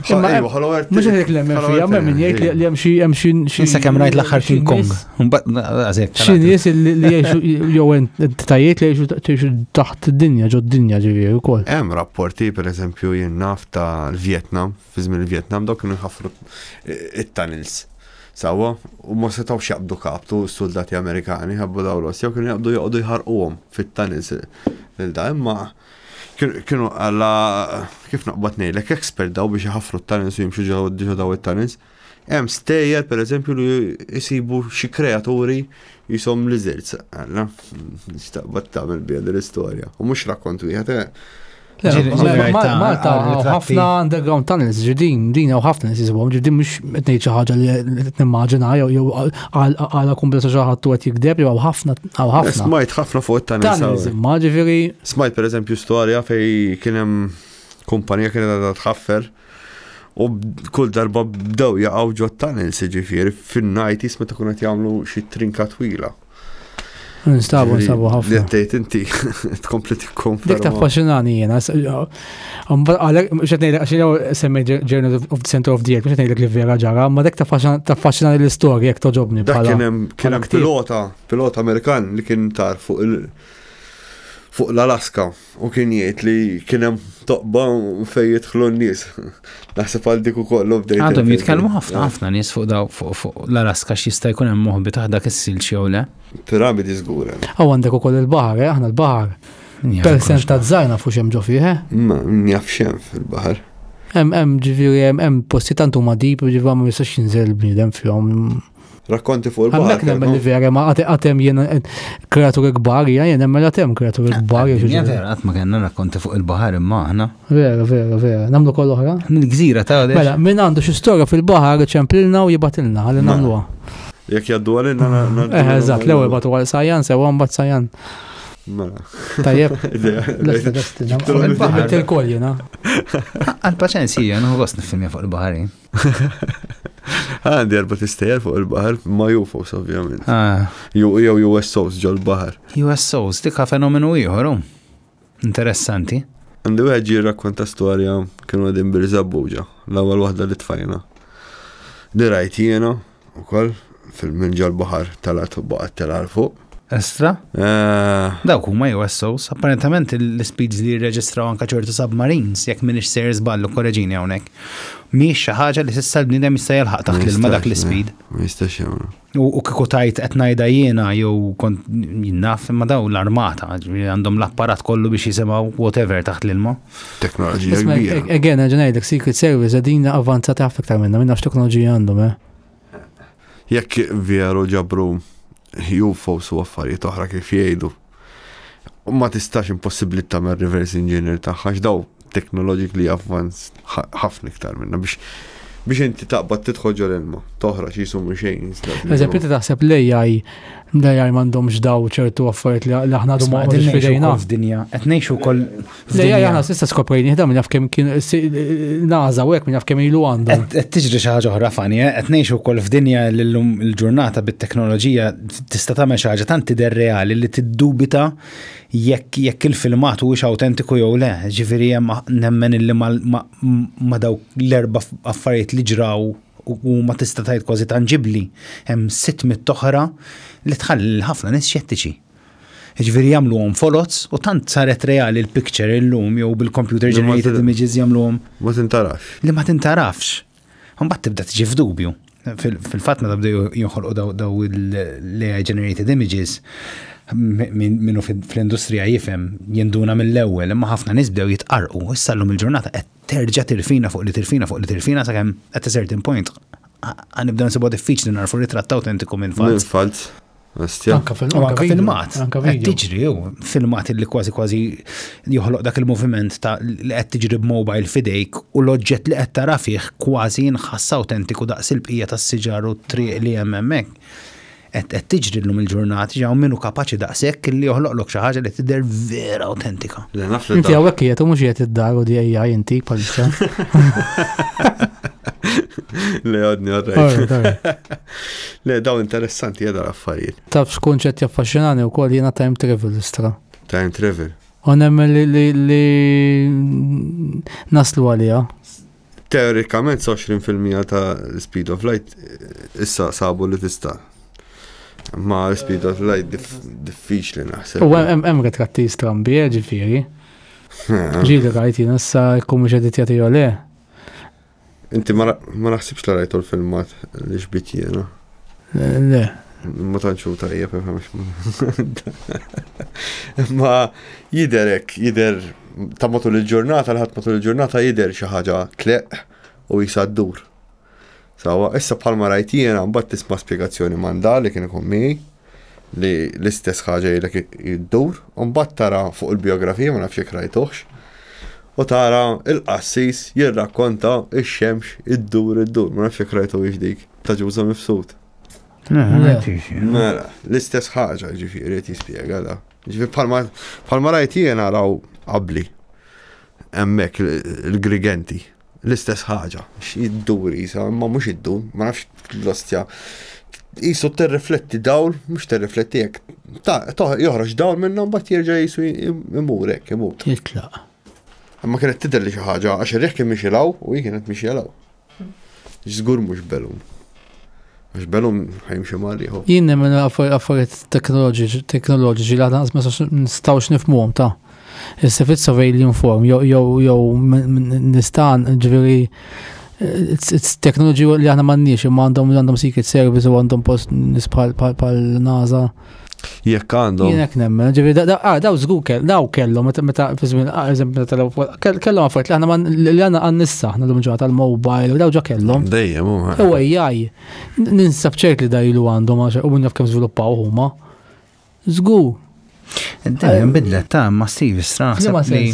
Mhux hekk li hemm fija min jgħid li hemm xi issa kemm rajt l-aħħar King Kong. Xi nies li jgħixu jew entitajiet li jgħixu taħt id-dinja ġod dinja ġifieri wkoll. Hemm rapporti pereżempju jien naf tal-Vjetnam, fi żmien il-Vjetnam dawk kienu jħaffru it-tunnels. Sawa, u ma setgħux jaqbdu kaptu s-soldati Amerikani ħabbu daw Rossja u kienu joqgħdu jħarquhom fit-tunnels lil da imma kienu għalla kif naqbad ngħidlek expert daw biex jħaffru t-tunnels u jimxu ġew daw it-tunnels. Hemm stejjer pereżempju li jsibu xi kreaturi jisom lizards. Nistaqbad tagħmel biha l-istorja u mhux rakkont wieħed. Malta ħafna underground tunnels ġidin u ħafna nisibhom ġidin mhux qed ngħid xi ħaġa li qed nimmaġina jew għala kumpleta xi ħadd qed jikdeb jew ħafna. Smajt ħafna fuq it-tunnels. Imma ġifieri. Smajt pereżempju storja fejn kien hemm kumpanija kienet għadha tħaffer u kull darba bdew jaqgħu ġo tunnels ġifieri fin-90s meta kunu qed jagħmlu xi trinka twila. Nstabu ħafna. Li inti tkompli tikkonferma. Dik taffaxxinani jiena. Għalhekk mhux qed ngħidlek għax semmej Journey of the Center of the Earth, mhux qed ngħidlek li vera ġara, ma dik taffaxxinani l-istorja jekk toġobni bħala. Dak kien hemm pilota Amerikan li kien tar fuq l-Alaska u kien jgħid li kien hemm toqba fejn jidħlu n-nies. Naħseb għal dik ukoll update. Għadhom jitkellmu ħafna nies fuq l-Alaska x'jista' jkun hemm moħbi taħt dak is-silġ jew le. Piramidi żgur. Aw għandek ukoll il-baħar, aħna l-baħar. Persent ta' żgħar fuq x'hemm ġo fih. Ma njaf x'hemm fil-baħar. Hemm ġifieri hemm posti tant huma deep ġifieri ma jistax jinżel bniedem fihom. Rakkonti fuq il-baħar. Għamek nemmen li vera, ma għatem jena kreaturi kbar, jena nemmen għatem kreaturi kbar. Vera, għat ma kena rakkonti fuq il-baħar imma ħna. Vera. Namlu koll oħra? Gżira ta' għadex. Mela, minn għandu xi storja fil-baħar ċemplilna u jibatilna, għalli namluha. Jek jaddu għalina. Eżat, l-ewel batu għal sajan, sewa mbat sajan. Mela. Tajjeb. Għal il-koll jena. Għal-paċenzi, jena u għost nifilmja fuq il-baħarin. Għandi 4 istejjer fuq il-baħar ma UFOs ovvjament. Jew USOs ġo l-baħar. USOs, dikka fenomenu ieħor. Interessanti. Għandi wieħed ġie rakkonta storja kienu għedin bir-Zabbuġa, l-ewwel waħda li tfajna. Di rajt jiena wkoll fil-min ġo l-baħar talat u baqgħet telar fuq. Estra? Dawk huma USOs, apparentament l-speeds li jirreġistraw anke ċertu submarines, jekk minix ser żballu korreġini hawnhekk. Mhix xi ħaġa li s'issa l-bniedem jista' jelħaq taħt l-ilma dak l-speed. Ma jistax jagħmlu. U kieku tajt qed ngħidha jiena jew kont jinnaf imma daw l-armata għandhom l-apparat kollu biex jisimgħu whatever taħt l-ilma. Teknoloġija kbira. Again, ngħidlek Secret Service qegħdin avvanzati ħafna aktar minna x'teknoloġija għandhom. Jekk veru ġabru UFOs u affarijiet oħra kif jgħidu. Ma tistax impossibbli tagħmel reverse engineer tagħha daw technologically advanced ħafna iktar minna biex inti taqbad tidħol ġol ilma. toħra xi jisum xejn. Eżempju, taħseb l-AI m'għandhomx daw ċertu affarijiet li aħna għadu ma' fidejna. F'dinja, qed ngħixu wkoll l-AI aħna s'issa skoprejni ħda minn jaf kemm kien NASA u hekk minn jaf kemm ilu għandhom. Qed tiġri xi ħaġa oħra fani, qed ngħixu wkoll f'dinja li llum il-ġurnata bit-teknoloġija tista' tagħmel xi ħaġa tant tidher reali li tiddubita jekk il-filmat huwiex awtentiku jew le. Ġifieri hemm nemmen illi ma dawk l-erba' affarijiet li ġraw u ma tista' tgħid kważi tanġibli. Hemm 600 oħra li tħalli ħafna nies xettiċi. Ġifieri jagħmluhom folots u tant saret reali l-picture illum jew bil-computer generated images jagħmluhom ma tintarafx. Li ma tintarafx. Mbagħad tibda tiġi f'dubju. Fil-fatt meta bdew joħolqu daw l-AI generated images minnu fl-industrija jifhem jinduna mill-ewwel imma ħafna nies bdew jitqarqu issa llum il-ġurnata qed terġa' tirfina fuq li tirfina sakemm at a certain point nibdew nsibu diffiċli narfu ritratt awtentiku minn fals. Anka filmat. Qed tiġri filmat li kważi joħloq dak il-moviment ta' li qed tiġri b'mobile fidejk u l-oġġett li qed tara fih kważi jinħass awtentiku daqs il-bqija tas-siġar u t-triq li hemm hemmhekk. Qed tiġri llum il-ġurnati ġew minnu kapaċi daqshekk li joħloqlok xi ħaġa li tidher vera awtentika. Inti hawnhekk qiegħed u mhux qiegħed id-dar u di AI inti bħalissa. Le għadni għarrejt. Le daw interessanti għedha l-affarijiet. Taf x'kunċett jaffaxxinani wkoll jiena time travel istra. Time travel. U nemmen li naslu għalija. Teorikament 20% ta' speed of light issa sabu li tista'. Ma speed of light diffiċli naħseb. U hemm ritratti strambi ġifieri. Ġieli rajt jiena issa jkun mhux qed jagħti le. Inti ma naħsibx la rajtu l-filmat li xbit jiena. Le. Ma tantxu tajjeb ma jider ta' matul il-ġurnata li ħadd matul il-ġurnata jider xi ħaġa tleq u jisaddur. Sawa, issa bħalma rajt jiena mbagħad tisma' spjegazzjoni manda li kien ikun miegħi li l-istess ħaġa jilek jiddur u mbagħad tara fuq il-biografija ma nafx jekk rajtuhx. U tara il-qassis jirrakkonta ix-xemx id-dur, ma nafx jekk rajtu dik ta' ġuża mifsud. Mela, l-istess ħaġa ġifieri qed jispjega da. Ġifieri bħalma rajt jiena raw qabli hemmhekk il-Grigenti. L-istess ħaġa, id-dur isa, ma mhux id-dur, ma nafx l-ostja. Isu tirrifletti dawl, mhux tirrifletti hekk. Joħroġ dawl minnhom mbagħad jerġa' jisu imur hekk, imut. Jitlaq. Imma kienet tidher li xi ħaġa għax ir-reħ kien mixi law u hi kienet mixi law. Żgur mhux belum. Għax belum ħajmxi mal-ieħor. Jien nemmen affarijiet teknoloġiċi li aħna ma nistgħux nifhmuhom ta'. Issa fit-surveillance form jew nistan ġifieri it's technology li aħna m'għandniex imma għandhom secret service u għandhom post nisbħal NASA. Jekk għandhom. Jien hekk nemmen, ġifieri daw żgur daw kellhom meta fiżmien eżempju kellhom affarijiet li aħna għan-nissa aħna l ġurnata tal-mobile u daw ġa kellhom. Dejjem hu. U AI ninsab ċert li dajlu għandhom għax u naf kemm żviluppaw huma. Żgur. Dejjem bidlet ta' massiv naħseb li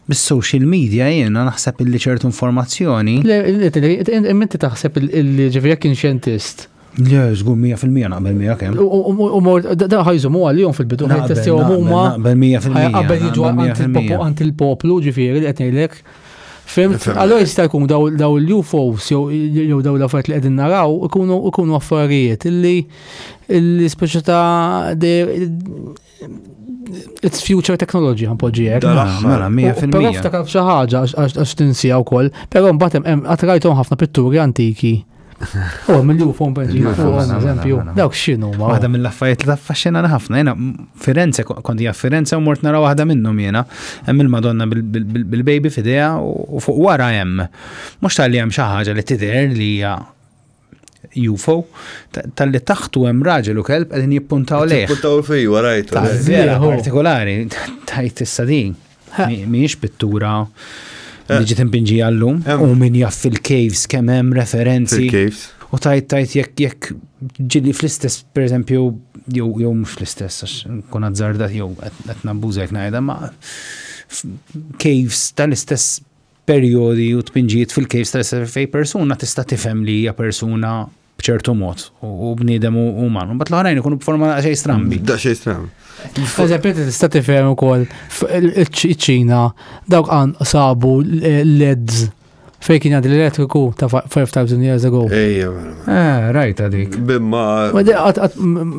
bis-social media jiena naħseb illi ċertu informazzjoni. Inti taħseb illi ġifieri kien xjentist. Le, żgur 100% naqbel miegħek kemm. U da ħajżomu għalihom fil-bidu ħajtestihom huma naqbel 100%. Qabel jiġu għand il-poplu ġifieri li qed ngħidlek. Fimt? Allora jista' jkun daw il-UFOs jew daw l-affarijiet li qegħdin naraw ikunu affarijiet illi speċi ta' it's future technology ħanpoġġijek. Mela 100%. Però ftakar xi ħaġa għax tinsija wkoll, però mbagħad hemm qatt rajthom ħafna pitturi antiki. Mill-UFO eżempju, dawk x'inhu ma. Waħda mill-affarijiet li taffaxxinani ħafna. Jiena Firenze kont hija Firenze u mort nara waħda minnhom jiena. Hemm il-Madonna bil-baby f'idejha u fuq wara hemm. Mhux tal-li hemm xi ħaġa li tidher li hija UFO, tal-li taħtu hemm raġel u kelb qegħdin jippuntaw lejh. Jippuntaw fej warajtu. Vera partikolari tajt issa din. Mhijiex pittura li ġiet impinġi għallum u min jaff fil-caves kemm hemm referenzi. Fil-caves. U tajt jekk ġili fl-istess pereżempju jew mhux fl-istess għax nkun azzardat jew qed nabbuża jekk ngħidha ma' caves tal-istess perjodi u tpinġijiet fil-caves tal-istess fej persuna tista' tifhem li hija persuna b'ċertu mod u bniedem uman. Bat l-ħarajn ikunu b'forma xej strambi. Da xej strambi. Eżempju, tista' tifhem ukoll iċ-Ċina dawk sabu LEDs fejn kien għandi l-elettriku ta' 5,000 years ago. Ejja. Rajt għadik. Bimma.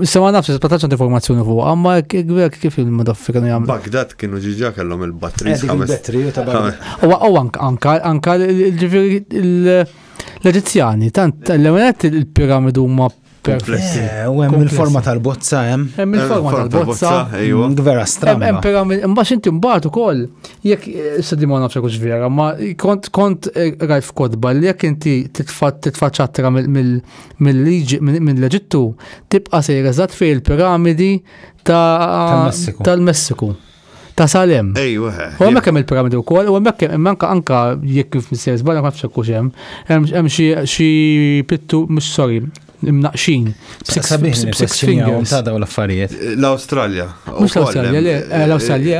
Sema nafx spataċ informazzjoni fuq, amma kif il-madaffi kienu jagħmlu. Bagdad kienu ġiġa kellhom il-batteries. Il-batteriju ta' U anka l-Eġizzjani, tant l-ewwel il-piramidu huma perfetti. U hemm il-forma tal-bozza hemm. Hemm il-forma tal-bozza. Vera stramba. Hemm piramidi, imbagħad inti mbagħad ukoll jekk sedi ma nafx hekk vera, ma kont rajt f'kodba li jekk inti titfaċċattra mill-Eġittu tibqa' sejra eżatt fejn il-piramidi tal-Messiku. Ta' Salem. Ejwa. U hemmhekk hemm il-piramidi wkoll, u hemmhekk anke jekk kif missier żball ma nafx hekk hemm xi pittu mhux sorry. Imnaqxin. Six fingers. Ta' daw l-affarijiet. L-Australja. Mux l-Australja, l-Australja.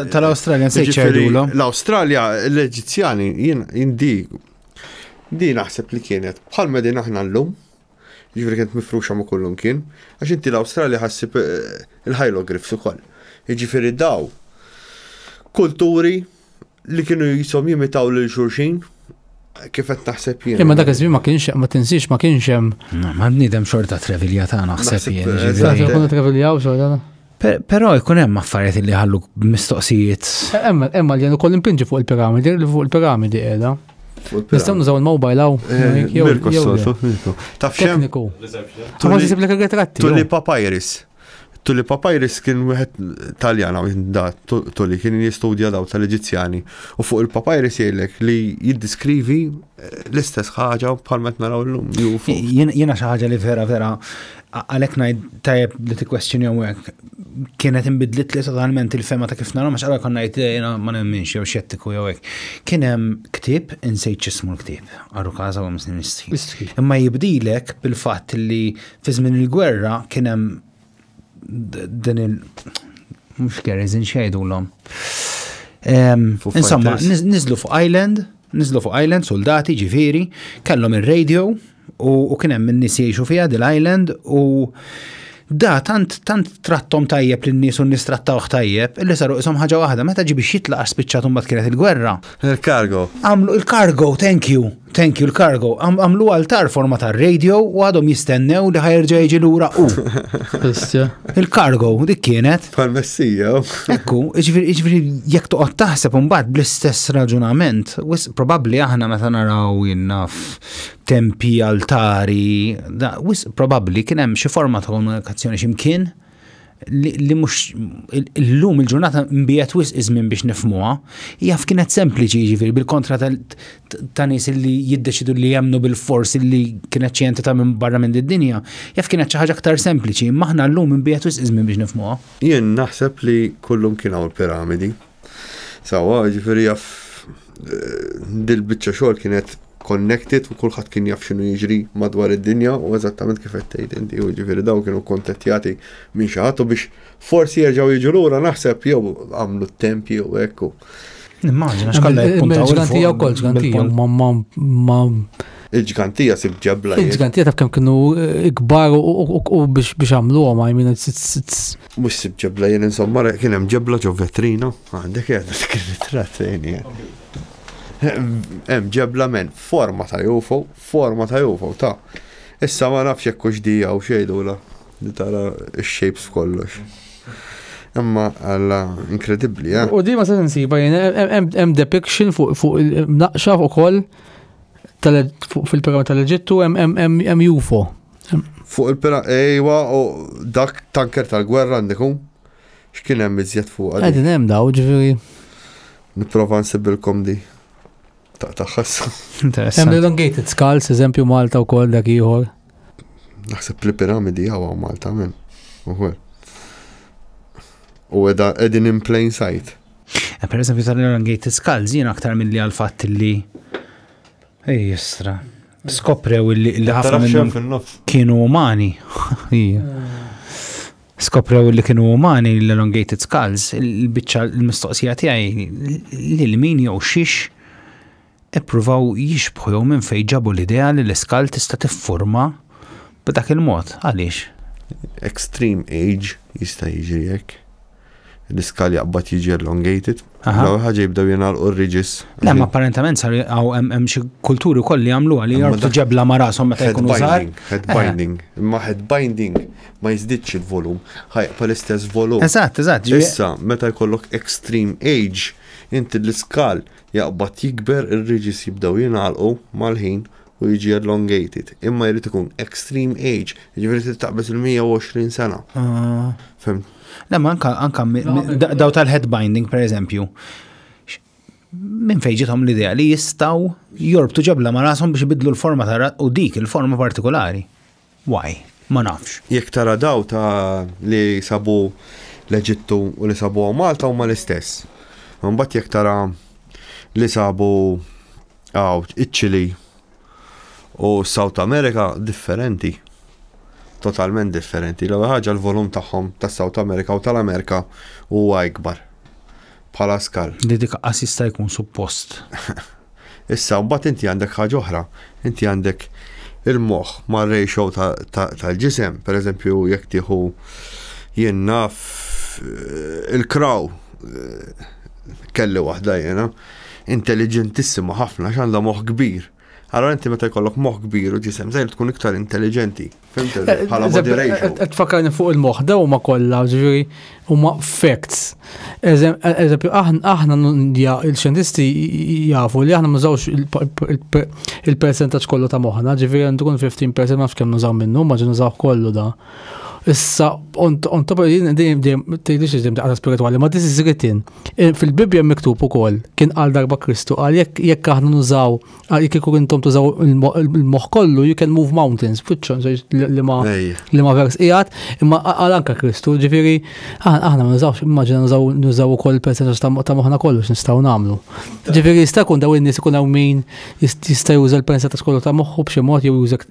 Tal-Australja nsejċerdu l-Australja, l-Eġizzjani, di naħseb li kienet bħal medin aħna l-lum, ġifri kienet mifruxa ma kullum kien, għax inti l-Australja ħassib il-hieroglyphs ukoll. Ġifri daw kulturi li kienu jisom jimitaw l-xurxin, kif qed naħseb jien. Imma dak iż-żmien ma kienx ma tinsix ma kienx hemm. Ma bniedem xorta trevilja ta' naħseb jien. Jkunu treviljaw xorta. Però jkun hemm affarijiet li ħallu mistoqsijiet. Hemm li ukoll impinġi fuq il-piramidi, li fuq il-piramidi qiegħda. Nistgħu nużaw il-mobile hawn. Taf xem? Tekniku. Ma tisib lek ritratti. Tulli papyrus. Tulli papyrus kien wieħed Taljana da tulli kien jistudja daw tal-Eġizzjani u fuq il-papyrus jgħidlek li jiddiskrivi l-istess ħaġa bħal ma naraw llum. Jiena xi ħaġa li vera għalhekk ngħid tajjeb li tikkwestjonjaw hekk kienet inbidlet li totalment il-fema ta' kif naraw ma x'qara kon ngħid jiena ma nemminx jew xettiku jew hekk. Kien hemm ktieb insejt x'ismu l-ktieb, Arru Kaza u Mistri. Imma jibdilek bil-fatt li fi żmien il-gwerra kien hemm mux gerrizin xejdulhom. Insomma, nizlu fuq island, soldati ġifieri, kellhom ir-radio u kien hemm in-nies jgħixu fiha dil-island u da tant trattom tajjeb lin-nies u n-nies trattawh tajjeb illi saru qishom ħaġa waħda meta ġibi xitlaq spiċċat mbagħad kienet il-gwerra. Il-cargo. Għamlu il-cargo, thank you il-cargo. Għamlu altar forma tar-radio u għadhom jistennew li ħajerġa' jiġi lura u. Il-cargo dik kienet. Pal-Messija. Ekku, jiġifieri jekk toqgħod taħseb imbagħad bl-istess raġunament, probabbli aħna meta naraw jinnaf tempi, altari, probabbli kien hemm xi forma ta' komunikazzjoni x'imkien li mhux illum il-ġurnata mbiegħet wisq iż-żmien biex nifhmuha, jaf kienet sempliċi jiġifieri bil-kontra ta' nies li jiddeċidu li jemnu bil-fors li kienet xi entità minn barra minn id-dinja, jaf kienet xi ħaġa aktar sempliċi, imma aħna llum mbiegħet wisq iż-żmien biex nifhmuha. Jien naħseb li kullum kien hawn il-piramidi. Sawa, jiġifieri jaf dil-biċċa xogħol kienet connected u kulħadd kien jaf x'inhu jiġri madwar id-dinja u eżattament kif qed tgħid inti u ġifieri daw kienu kontettjati minn xi ħadd u biex forsi jerġgħu jiġu lura naħseb jew għamlu t-tempji u hekk. Immaġina x'kollha jippuntaw il-ġgantija wkoll ġgantija ma il-ġgantija sib ġebla. Il-ġgantija taf kemm kienu kbar u biex għamluhom I mean mhux sib ġebla jien insomma kien hemm ġebla ġew vetrina għandek qiegħda dik ir-ritratt fejn hemm ġebla men forma ta' UFO ta' issa ma nafx hekk hux dija u xejdula li tara x-shapes kollox. Imma alla inkredibbli, U di ma se nsiba hemm depiction fuq il-naqxa ukoll fil-piramida tal-Eġittu hemm UFO. Fuq il-piramida ejwa u dak tanker tal-gwerra għandikum x'kien hemm iżjed fuq għal. Qegħdin hemm daw ġifieri. Nipprova nsibilkom di. Taħħas. Hemm elongated skulls, eżempju Malta wkoll dak ieħor. Naħseb li piramidi hawn Malta minn. U qegħdin in plain sight. Per eżempju tal-elongated skulls jien aktar milli għal fatt li jistra. Skoprew li ħafna minnhom kienu umani. Skoprew li kienu umani l-elongated skulls, il-biċċa l-mistoqsija tiegħi lil min jew xiex ippruvaw jixbħu minn fejn ġabu l-idea li l-iskal tista' tiffurma b'dak il-mod, għaliex? Extreme age jista' jiġri hekk. L-iskal jaqbad jiġi elongated. Ħaġa jibdew jingħalqu r-ridges. Le, ma apparentement sar hemm xi kulturi kolli jagħmluha li jorbtu ġebla ma rashom meta jkunu żgħar. Head binding. Imma head binding ma jiżdidx il-volum, ħajqa l-istess volum. Eżatt. Issa meta jkollok extreme age, inti l-iskal jaqbad jikber, ir-ridges jibdew jingħalqu mal-ħin u jiġi elongated. Imma jrid ikun extreme age, jiġifieri taqbes il-120 sena. Fimt? Lemma anka daw tal-head binding, per eżempju, minn fejġithom l-idea li jistaw jorbtu ġebla ma rashom biex ibidlu l-forma ta' u dik il-forma partikolari. Why? Ma nafx. Jekk tara daw ta' li sabu l-Eġittu u li sabu Malta huma l-istess. Mbagħad jekk tara li sabu iċ-Ċili u South America differenti. Totalment differenti. L-ewwel ħaġa l-volum tagħhom tas-South America u tal-Amerika huwa ikbar bħala skal. Li dik assista jkun suppost. Issa mbagħad inti għandek ħaġa oħra, inti għandek il-moħħ mar-ratio tal-ġisem, pereżempju jekk tieħu jien naf il-kraw kelli waħda jiena intelligentissima ħafna x'għandha moħħ kbir. Allora inti meta jkollok moħħ kbir u ġisem żgħir tkun iktar intelligenti. Fimt bħala body ratio. Qed tfakkarni fuq il-moħħ daw huma kollha ġifieri huma facts. Eżempju aħna il-xjentisti jafu li aħna ma nużawx il-percentaġġ kollu ta' moħħna, ġifieri tkun 15% ma kemm nużaw minnu, ma ġi nużaw kollu da. Issa, on top of tgħidix iżdem daqqa spirituali, ma this is written. Fil-Bibja miktub ukoll kien qal darba Kristu qal jekk aħna nużaw jekk ikun intom tużaw il-moħħ kollu you can move mountains, fiċċon li ma vers qiegħed, imma qal anke Kristu, ġifieri aħna ma nużawx, immaġina nużaw ukoll il-percentaġġ ta' moħħna kollu x'nistgħu nagħmlu. Ġifieri jista' jkun daw in-nies ikun hawn min jista' juża l-percentaġġ kollu ta' moħħu b'xi mod jew juża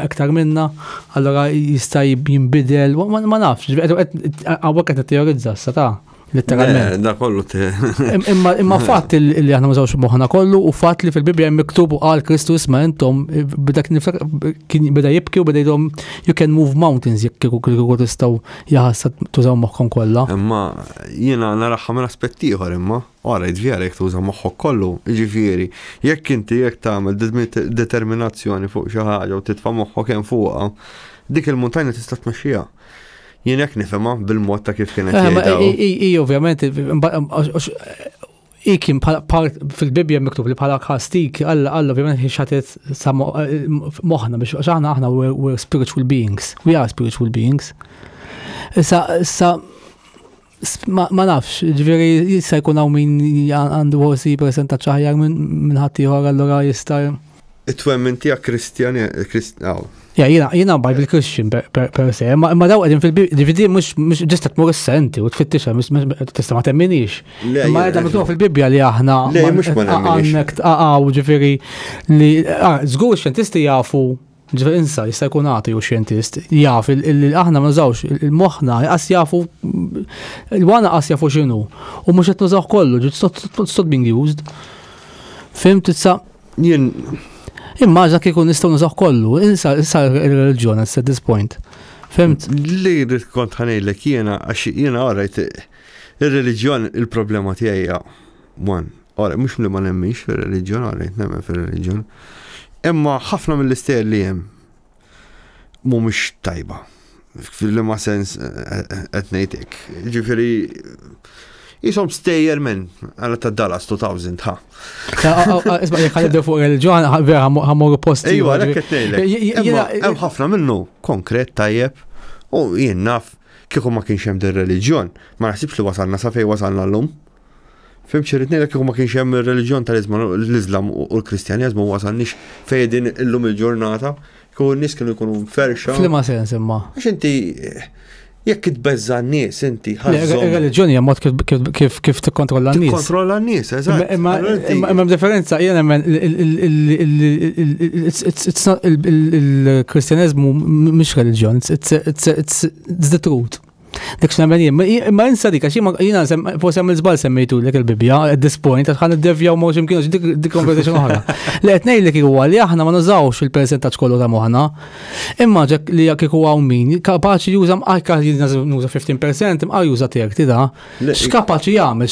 aktar minna, allura jista' jinbidel, ma nafx, għawek għet teorizza, sa' literalment. Da kollu Imma fatt li aħna mużawx moħna kollu u fatt li fil-Bibja miktubu għal Kristu isma' intom bida jibki u bida jidhom you can move mountains jekk kiku tistgħu jaħassa tużaw moħħkom kollha. Imma jiena naraħħa minn aspett ieħor imma għara jidvjera jekk tuża moħħok kollu, jiġifieri jekk inti jekk tagħmel determinazzjoni fuq xi ħaġa u titfa' moħħok hemm fuqha, dik il-montanja tista' tmexxiha. Jien hekk nifhemha bil-mod ta' kif kienet jgħidaw. Ovvjament kien fil-Bibja miktub li bħala kastik Alla ovvjament ħatet sa moħħna biex aħna we're spiritual beings. We are spiritual beings. Sa ma nafx, ġifieri jista' jkun hawn min għandu ħossi persentaġġ aħjar minn ħadd ieħor allura jista' it-twemmin tiegħek Kristjani jiena Bible Christian per se, ma daw qegħdin fil-Bibja mhux ġista tmur is-senti u tfittixha tista' ma temminix. Ma qiegħda miktub fil-Bibja li aħna għandek ġifieri li żgur ix-xjentisti jafu ġifieri insa jista' jkun għati u xjentist jaf li aħna ma nużawx il-moħħna qas jafu il-wana qas jafu x'inhu u mhux qed nużaw kollu it's not being used. Fimt issa jien immaġna kieku nistgħu nużaw kollu, insa ir-reliġjon at this point. Fimt? Li kont ħanejlek jiena għax jiena orajt ir-reliġjon il-problema tiegħi hija mhux li ma nemmix fir-reliġjon, orajt nemmen fir-reliġjon. Imma ħafna mill-istejjer li hemm mhumiex tajba. Fil-ma sens qed ngħidlek. Ġifieri jisom stejjer minn għala ta' Dallas 2000 Isma' jekk ħalibdew fuq reliġjon vera ħammorru posti. Ejwa, għalhekk qed ngħidlek. Hemm ħafna minnu konkret tajjeb u jien naf kieku ma kienx hemm din reliġjon, ma naħsibx li wasalna sa fejn wasalna llum. Fim xirrit ngħidlek kieku ma kienx hemm ir-reliġjon tal-Iżlam u l-Kristjanjażmu wasalniex fejn din illum il-ġurnata, kieku n-nies kienu jkunu ferxa. F'liema sens imma. Għax inti jekk tbeżza n-nies inti ħażhom. Ir-reliġjoni hija mod kif tikkontrolla n-nies. Tikkontrolla n-nies, eżatt. Imma differenza jien nemmen il-Kristjaneżmu mhix reliġjon, it's the truth. dik x'namel ma insa dik għax jiena forsi għamil żball semmejtu lek il-bibja at this point għax ħan iddevjaw ma x'imkien dik conversation oħra. Li qed ngħidlek huwa li aħna ma nużawx il-persentaġġ kollu ta' moħħna. Imma ġek li jekk huwa min kapaċi juża nuża 15% imqa juża 30 da. X'kapaċi jagħmel?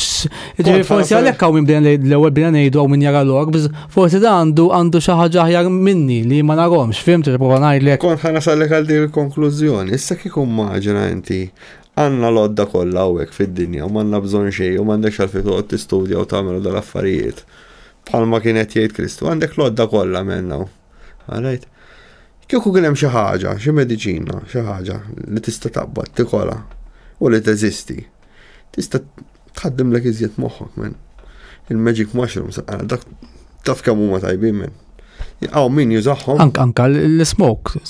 Ġifieri forsi għalhekk hawn min l-ewwel bdejna ngħidu hawn min jara l-orb, forsi da għandu xi ħaġa aħjar minni li ma narahomx, fimt prova ngħidlek. Kont ħana sallek għal din il-konklużjoni. Issa kieku immaġina inti għandna l-odda kollha hawnhekk fid-dinja u m'għandna bżonn xejn u m'għandekx għalfejn toqgħod tistudja u tagħmel dal-affarijiet. Bħalma kien qed jgħid Kristu, għandek l-odda kollha menna. Għalajt. Kieku kien hemm xi ħaġa, xi mediċina, xi ħaġa li tista' taqbad tikola u li teżisti. Tista' tħaddimlek iżjed moħħok men. Il-magic mushrooms, dak taf kemm huma tajbin men. Għaw min jużaħħom. Anka l-smoke,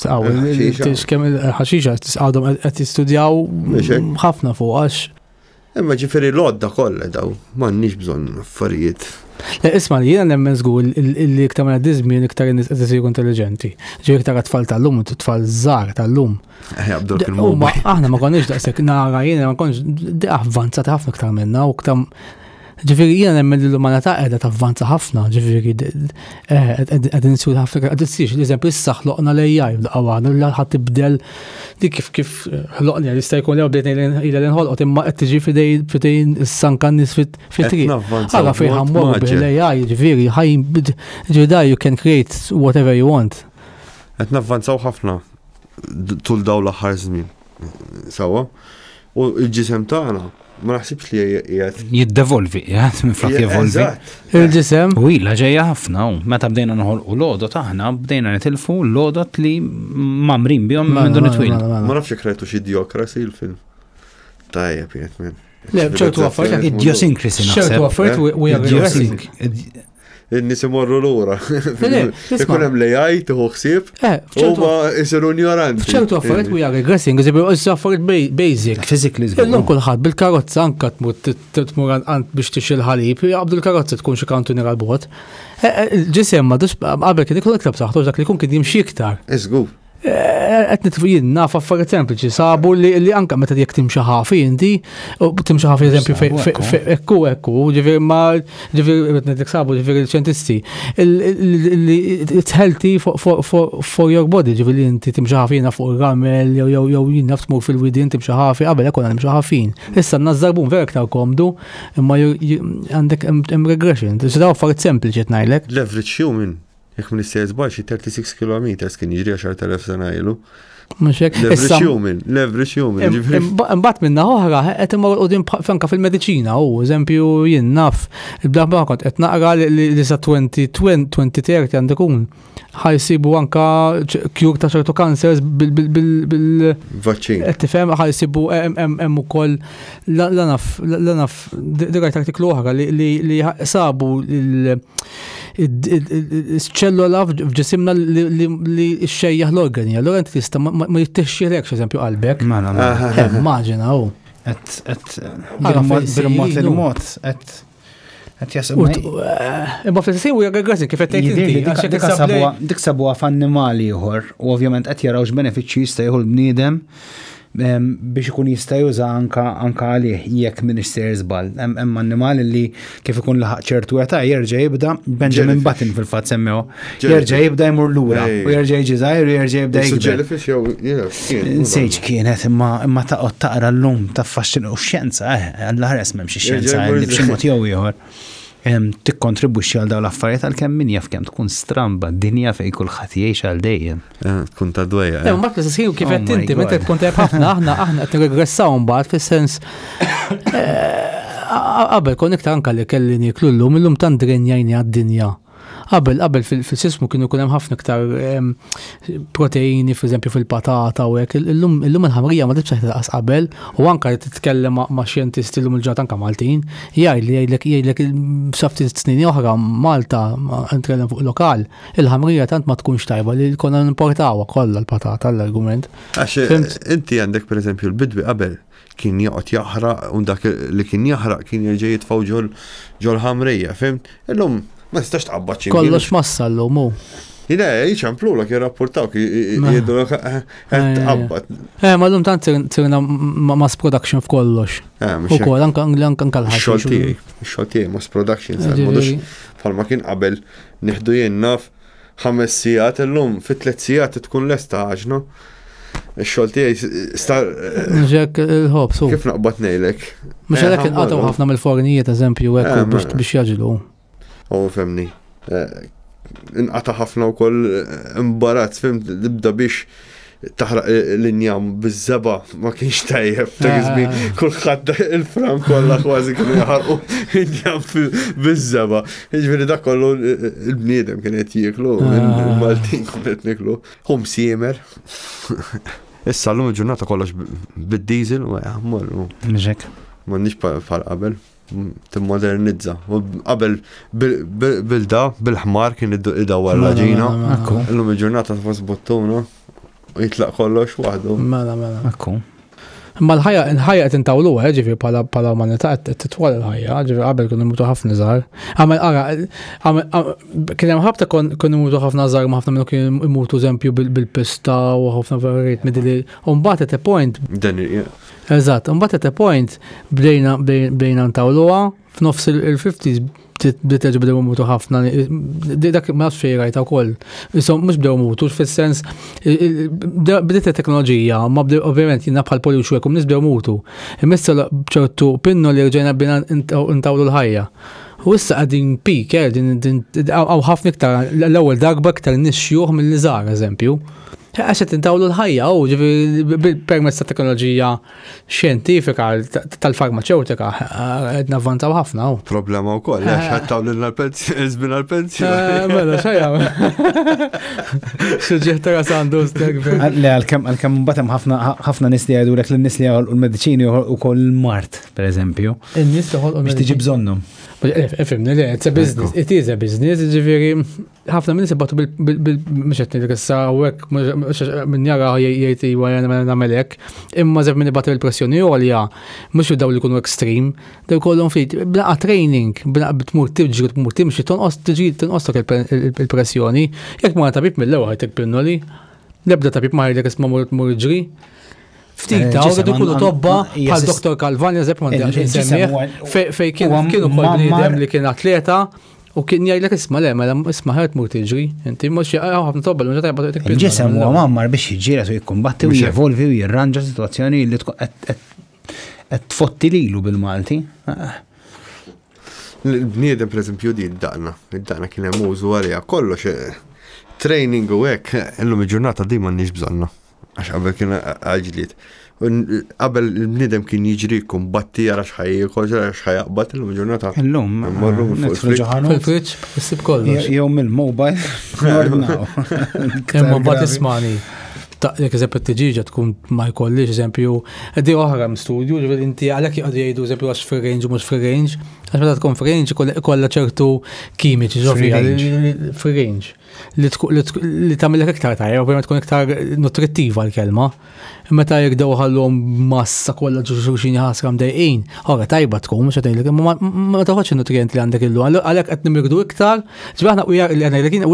kemm il-ħaxixa għadhom qed jistudjaw ħafna fuq għax. Imma ġifieri l-għodda kollha daw, m'għandniex bżonn affarijiet. Isma' jiena nemmen żgur li iktar minn għad-diżmien iktar nies qed isiru intelligenti. Ġifieri iktar tfal tal-lum u tfal żgħar tal-lum. Aħna ma konniex daqshekk nara jiena ma konniex avvanzati ħafna iktar minna u iktar. Ġifieri jiena nemmen li l-umanità qiegħda tavvanza ħafna, ġifieri qed insiru ħafna qed issir l-eżempju issa ħloqna l-AI b'daqqa li ħadd tibdel dik kif ħloqni jista' jkun lew bdejt ilha inħolqot imma qed tiġi f'idejn is-sanka nies fit-triq. Ara fejn ħammorru bil-AI ġifieri da you can create whatever you want. Qed navvanzaw ħafna tul dawn l-aħħar żmien. Sewwa. U l-ġisem tagħna ma naħsibx li jgħat jiddevolvi, minflok jevolvi. Il-ġisem? Wila ġejja ħafna, meta bdejna noħolqu l-għodot aħna bdejna nitilfu l-għodot li mamrin bihom minn dun it-twil. Ma nafx jekk rajtu xi Idiocracy il-film. Tajjeb jgħid minn. Le, ċertu affarijiet. Idiosyncrasy naħseb. ċertu affarijiet we are regressing. In-nies imorru lura. Ikun hemm l-AI tieħu ħsieb huma jsiru ignoranti. ċertu affarijiet we are regressing, issa affarijiet basic. Physically. Illum kulħadd bil-karozza anke tmur għand biex tixil ħalib, jaqbdu l-karozza tkun xi kantunier għall-bot. Ġisem ma qabel kien ikun iktar b'saħħtu dak li jkun kien jimxi iktar. Iżgur. Qed nitfijin naf affarijiet sempliċi sabu li anke meta jekk timxi ħafi inti timxi ħafi eżempju ekku ġifieri ma ġifieri qed sabu ġifieri l-ċentisti it's healthy for your body ġifieri inti timxi ħafina fuq ir-ramel jew jinnaf tmur fil-widien timxi ħafi qabel hekk konna nimxi ħafin. Issa nażarbun vera iktar komdu imma għandek hemm regression. Daw affarijiet sempliċi qed ngħidlek. Leverage human. Jekk minn istess xi 36 km kien jiġri 10,000 sena ilu. Mhux hekk. Leverage human. Imbagħad minna oħra qed imur qudiem anke fil-mediċina eżempju jien naf il-blaħba kont qed naqra li sa 2030 għandu jkun ħajsibu anke cure ta' ċertu cancers bil-vaċċin. Qed tifhem ħajsibu hemm ukoll la naf dirajt artiklu oħra li sabu ċellula f'ġisimna li xejjaħ l-organi. Allora inti tista' ma jittixxilekx eżempju qalbek. Immaġina hu. bil-mod qed jasbu. Imma fil-sessin u jaggrassi kif qed tgħid inti. Dik sabuha f'annimali ieħor u ovvjament qed jaraw x'benefiċċji jista' jieħu l-bniedem biex ikun jista' juża anke għalih jekk minn issir żball. Hemm annimali li kif ikun laħaq ċertu età jerġa' jibda Benjamin Button fil-fatt semmew. Jerġa' jibda jmur lura u jerġa' jiġi żgħir u jerġa' jibda jikber. Nsejġ kienet imma taqgħod taqra llum taffaxxin u x-xjenza alla ħares m'hemm xi xjenza li b'xi mod jew ieħor tikkontribwixxi għal dawn l-affarijiet għalkemm min jaf kemm tkun stramba d-dinja fejn kulħadd jgħix għal dejjem. Tkun ta' dwejja. Ma tista' kif qed inti meta tkun tajb ħafna aħna qed nirregressaw mbagħad fis-sens qabel kon iktar anke li kelli nieklu llum tant drenjajni għad-dinja. Qabel fil-sismu kienu kun hemm ħafna iktar proteini f'eżempju fil-patata u hekk. Illum il-ħamrija ma tibx taħtas qabel u anke titkellem ma' xjentisti llum il-ġurnata anke Maltin jgħidlek b'saftit snin oħra Malta nitkellem fuq lokal il-ħamrija tant ma tkunx tajba li konna nimportawha kollha l-patata l-argument. Għax inti għandek pereżempju l-bidwi qabel kien joqgħod jaħraq u dak li kien jaħraq kien jerġa' jitfgħu ġol ħamrija, fimt? Illum ma tistax tqabbad xi. Kollox massa llum hu. Jina, jiċamplu l-ak jirrapportawk, jiddu l-ak għabbat. Ma l-lum tant sirna mass production f'kollox. U kol, anka l-ħaxi. Xoltijaj, mass production, modux palma kien qabel nieħdu jennaf 5 sijat, l-lum fit 3 sijat tkun lesta ħaġna. Xoltijaj, Ġek il-ħob, su. Kif naqbat nejlek? Mux għalek inqataw ħafna mill-fornijiet, eżempju, biex jaġilu. U femni. Inqata ħafna u koll imbarazz, fim, nibda biex taħraq l-injam bizzaba ma kienx tajjeb, ta' għizmi kullħat il-fram kolla kważi kienu jaħarqu injam bizzaba. Iġveri da kollu il-bniedem kienet jieklu, il-Maltin kienet niklu. Hum siemer. Issa l-lum il-ġurnata kollox bid-diesel u għammur. Mġek. Ma nix pal qabel. Timmodernizza. Qabel bil-ħmar kien id-dawar laġina. Illum il-ġurnata tfos bottuna u jitlaq kollox waħdu. Mela. Ma l-ħajja qed intawlu ġifi bħala umanità qed titwal il-ħajja, ġifi qabel kienu imutu ħafna żgħar. Kien hemm ħabta kienu imutu ħafna żgħar ma ħafna minnu kienu imutu eżempju bil-pista u ħafna verrijiet midili. U mbagħad at a point. Eżatt, mbagħad at a point bdejna ntawluha f'nofs il-50s bdiet bdew imutu ħafna. Dak ma nafx fejn rajta wkoll. Isom mhux bdew imutu fis-sens bdiet it-teknoloġija, ma bdew ovvjament jiena bħal polju xwekum nies bdew imutu. Imissa ċertu pinnu li rġejna bina ntawlu l-ħajja. U issa qegħdin peak, hawn ħafna iktar l-ewwel darba iktar nies xjuħ mill-li żgħar eżempju. Għaxet intawlu l-ħajja, permezz ta' teknoloġija xjentifika tal-farmaceutika, għedna avvantaw ħafna. Problema u koll, għaxet tawlu l-zbina l-pensjoni. Mela, xajja. Suġġetta għasandu stegbe. Għal-kem mbatem ħafna nis li għadu l-nis li għal l-medicini u koll l-mart, per eżempju. Nis li għal biex tiġi bżonnum. Fimni li, it is a business, ġifiri, ħafna minn sebatu bil-mxetni l-kessa u għek, minn jara jgħajti għajna namelek, imma zef minn batu il-pressjoni u għalja, mux daw li kunu ekstrem, daw kollon fit, bnaqa training, bnaqa b'tmur tibġi, b'tmur timxi, tonqostok il-pressjoni, jek ma tabib mill-lewa ħajtek pinnoli, lebda tabib ma ħajlek isma mur ġri, ftit ta' għadu kullu tobba bħal Dr. Calvani eżep ma fej kienu kol bnidem li kien atleta u kien jgħidlek isma' le, isma' ħaret mur tiġri, inti mhux ħafna tobba l ġata jibgħu tikbir. Il-ġisem huwa mammar biex jiġġiela u jikkumbatti u jevolvi u jirranġa sitwazzjoni li tkun qed tfotti lilu bil-Malti. L-bniedem pereżempju di id-daqna kien hemm użu għalija kollox training u hekk illum il-ġurnata di m'għandniex bżonna. Għax qabel kien għalġliet. Qabel il-bnidem kien jiġri kumbatti għara xħajjikol, xħajjaqbat il-lum ġurnata. Il-lum, fil-friċ, s-sib kollox. Jom il-mobile, il-mobile ismani. Jek eżempju t-tġiġa tkun ma jkollix, eżempju, għaddi oħra m-studju, inti għalek għaddi jgħidu eżempju għax free range u mux free range, għax meta tkun free range kolla ċertu kimiċi, free range, li tamillek iktar tajja, u tkun iktar nutrittiva l-kelma, meta jgħidaw ħallhom massa kollha ġuxin ħasra mdejqin, ora tajba tkun, mhux għatejlek, ma taħħodx il-nutrient li għandek illum, għalhekk qed nimirdu iktar, ġbaħna we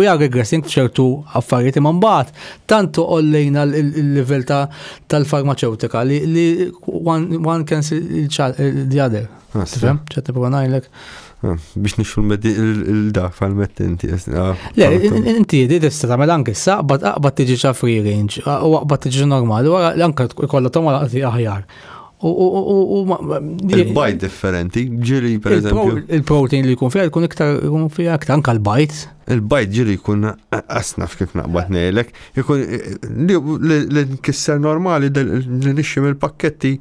are regressing f'ċertu affarijiet imma mbagħad tantu qollejna il-livell tal-farmaceutika li one cancel the other. Tifhem? ċed nipprova ngħidlek. Biex nixfu il-dak fal-metti inti. Le, inti tista' tagħmel anke issa qbad tiġi xa free range, u qbad tiġi normali, u anke kollha tagħmel aħjar. Il-bajt differenti, ġiri per eżempju. Il-protein li jkun fiha aktar anke l-bajt. Il-bajt ġiri jkun asnaf kif naqbad ngħidlek, jkun li nkisser normali li nixxim il-pakketti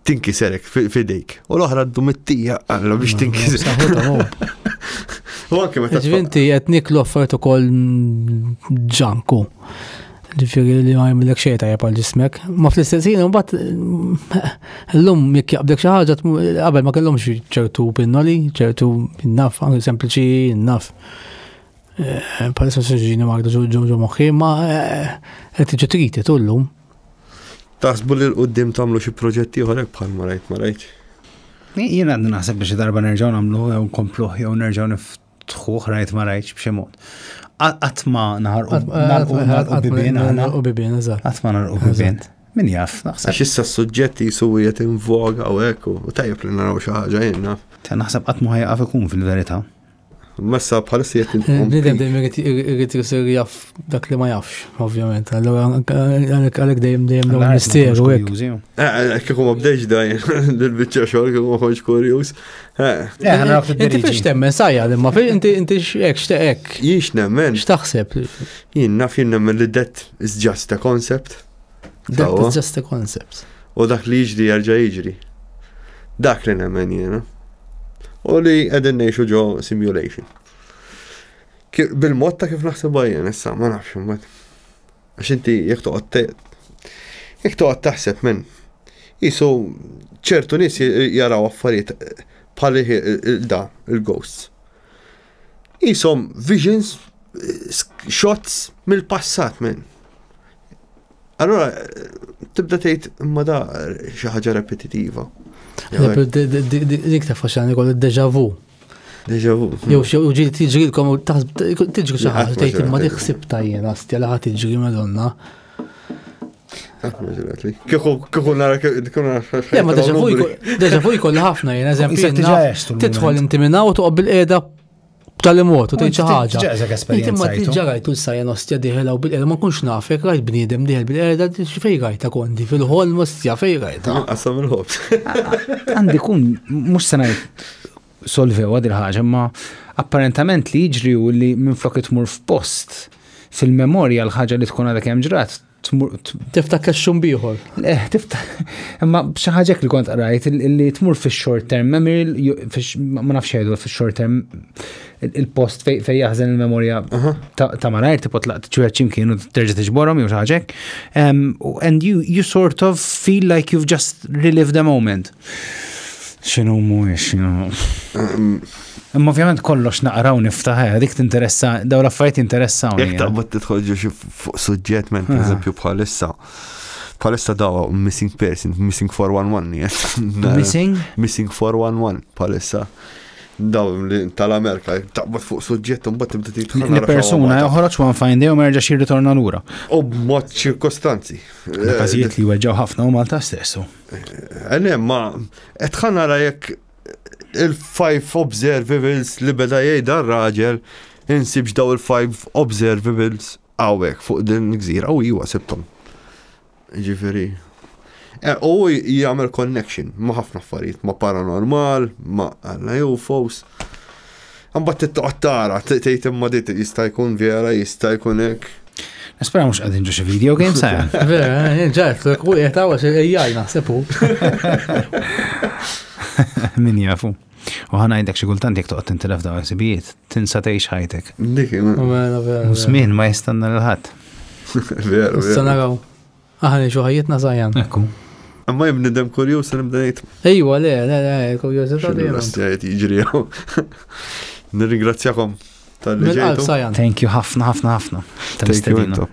tinkiserek fidejk. U l-oħra d-dum it-tija għallu biex tinkiserek. U anke meta ġvinti qed niklu offertu kol ġanku. Ġifieri li ma jagħmilek xejn tajjeb għal ġismek. Ma fl-istessin mbagħad llum jekk jaqblek xi ħaġa qabel ma kellhomx ċertu pinnoli, ċertu naf, sempliċi naf. Palissa s-ġini magħdu ġo moħħi ma qed tiġi triti tullum. Taħsbu li l-qoddim tamlu xi proġetti oħrek bħal ma rajt. Jien għandi naħseb biex darba nerġgħu nagħmlu jew nkompluh jew nerġgħu niftħuh rajt ma rajtx b'xi mod. għatma naħarqu bibien għana. U bibien, eżatt. Għatma naħarqu bibien. Min jaf, naħseb. Għax issa s-suġġetti jisuwiet invoga u ekku, u tajjeb li naraw xaħġa jenna. Naħseb għatmu ħajqaf ikun fil-verita. Messa bħalissa jett Bnidem dejjem irrid jisir jaf dak li ma jafx, ovvjament. Allura għalek dejjem l-misteru hekk. Kieku ma bdejx dajn, l-bicċa xogħol kieku ma konx kurjuż. Inti fiex temmen sajja, imma inti x'teqek. Jiex nemmen. X'taħseb? Jien naf jien nemmen li death is just a concept. That is just a concept. U dak li jiġri jarġa' jiġri. Dak li nemmen jiena. U li għedin neħxu ġo simulation. Bil-mod ta' kif naħseb għajjen, issa, ma nafx, mbagħad. Għax inti jekk toqgħod taħseb minn. Jisu ċertu nies jaraw affarijiet bħal il-ghosts. Jisom visions, shots mill-passat minn. Allora, tibda tgħid imma da xi ħaġa repetitiva. Dik ta' faċan ikol il-deja vu. Deja vu. Jew ġili tiġrilkom u tiġri xi ħaġa tgħid imma dik ħsibta jien għasti għal ħadd tiġri madonna. Kieku nara ma deja vu jkolli ħafna jien eżempju. Tidħol inti minna u toqgħod bil-qiegħda tal-imot u tgħid xi ħaġa. Inti ma tiġa rajtu l-sajja ostja diħela u bil-qiegħda ma nkunx nafek rajt bniedem diħel bil-qiegħda fejn rajta kondi fil-ħolm ostja fejn rajta. Qasam il-ħobb. Għandi kun mhux se ngħid solvew għad il-ħaġa, ma apparentament li jiġri u li minflok tmur f'post fil-memorja l-ħaġa li tkun għadha kemm ġrat tiftakar xumbiħor. Imma b'xi ħaġa li kont qrajt li tmur fix-short term memory ma nafx jgħidu fix-short term il-post fejn jaħżen il-memorja ta' malajr tipo tlaqt ċuħed ċimkien u terġa' tiġborhom jew xi ħaġa hekk. And you sort of feel like you've just relived the moment. X'inhu mhuwiex, Imma ovvjament kollox naqraw niftaħ, dik tinteressa, daw l-affarijiet interessawni. Jekk taqbad tidħol ġo xi fuq suġġett minn pereżempju bħalissa daw missing person, missing 411. Missing 411 bħalissa. Daw tal-Amerika, taqbad fuq suġġett u mbagħad tibda tidħol. Il-persuna joħroġ one fine day u ma jerġax jirritorna lura. U b'mod ċirkostanzi. Każijiet li weġġaw ħafna u Malta stessu. Ma qed nara jekk il-5 observables li beda jgħida r-raġel insibx daw il-5 observables għawek fuq din gżira u jiwa sibtom. Ġifiri. U jgħamil connection ma ħafna affarijiet, ma paranormal, ma għalla UFOs. Għambat t-toqtara, t-tejt imma dit jista' jkun vera, jista' jkun hekk. Nispera mux għadin ġo xi video game sa' Vera, ġart, u jgħetawa xi naħsebu. Min jafu. U ħana għajdek xi kultant jek toqgħod tintilef daw għasibijiet, tinsa tgħix ħajtek. U żmien ma jistanna l-ħadd. Veru. Sanaraw. Aħna xi ħajjitna żajjan. Ekku. Amma jibnidem kurjuż nibda ngħid. Ejwa, le, kurjużità dejjem. X'għed jiġri. Nirringrazzjakom tal-li ġejtu. Thank you ħafna. Thank you.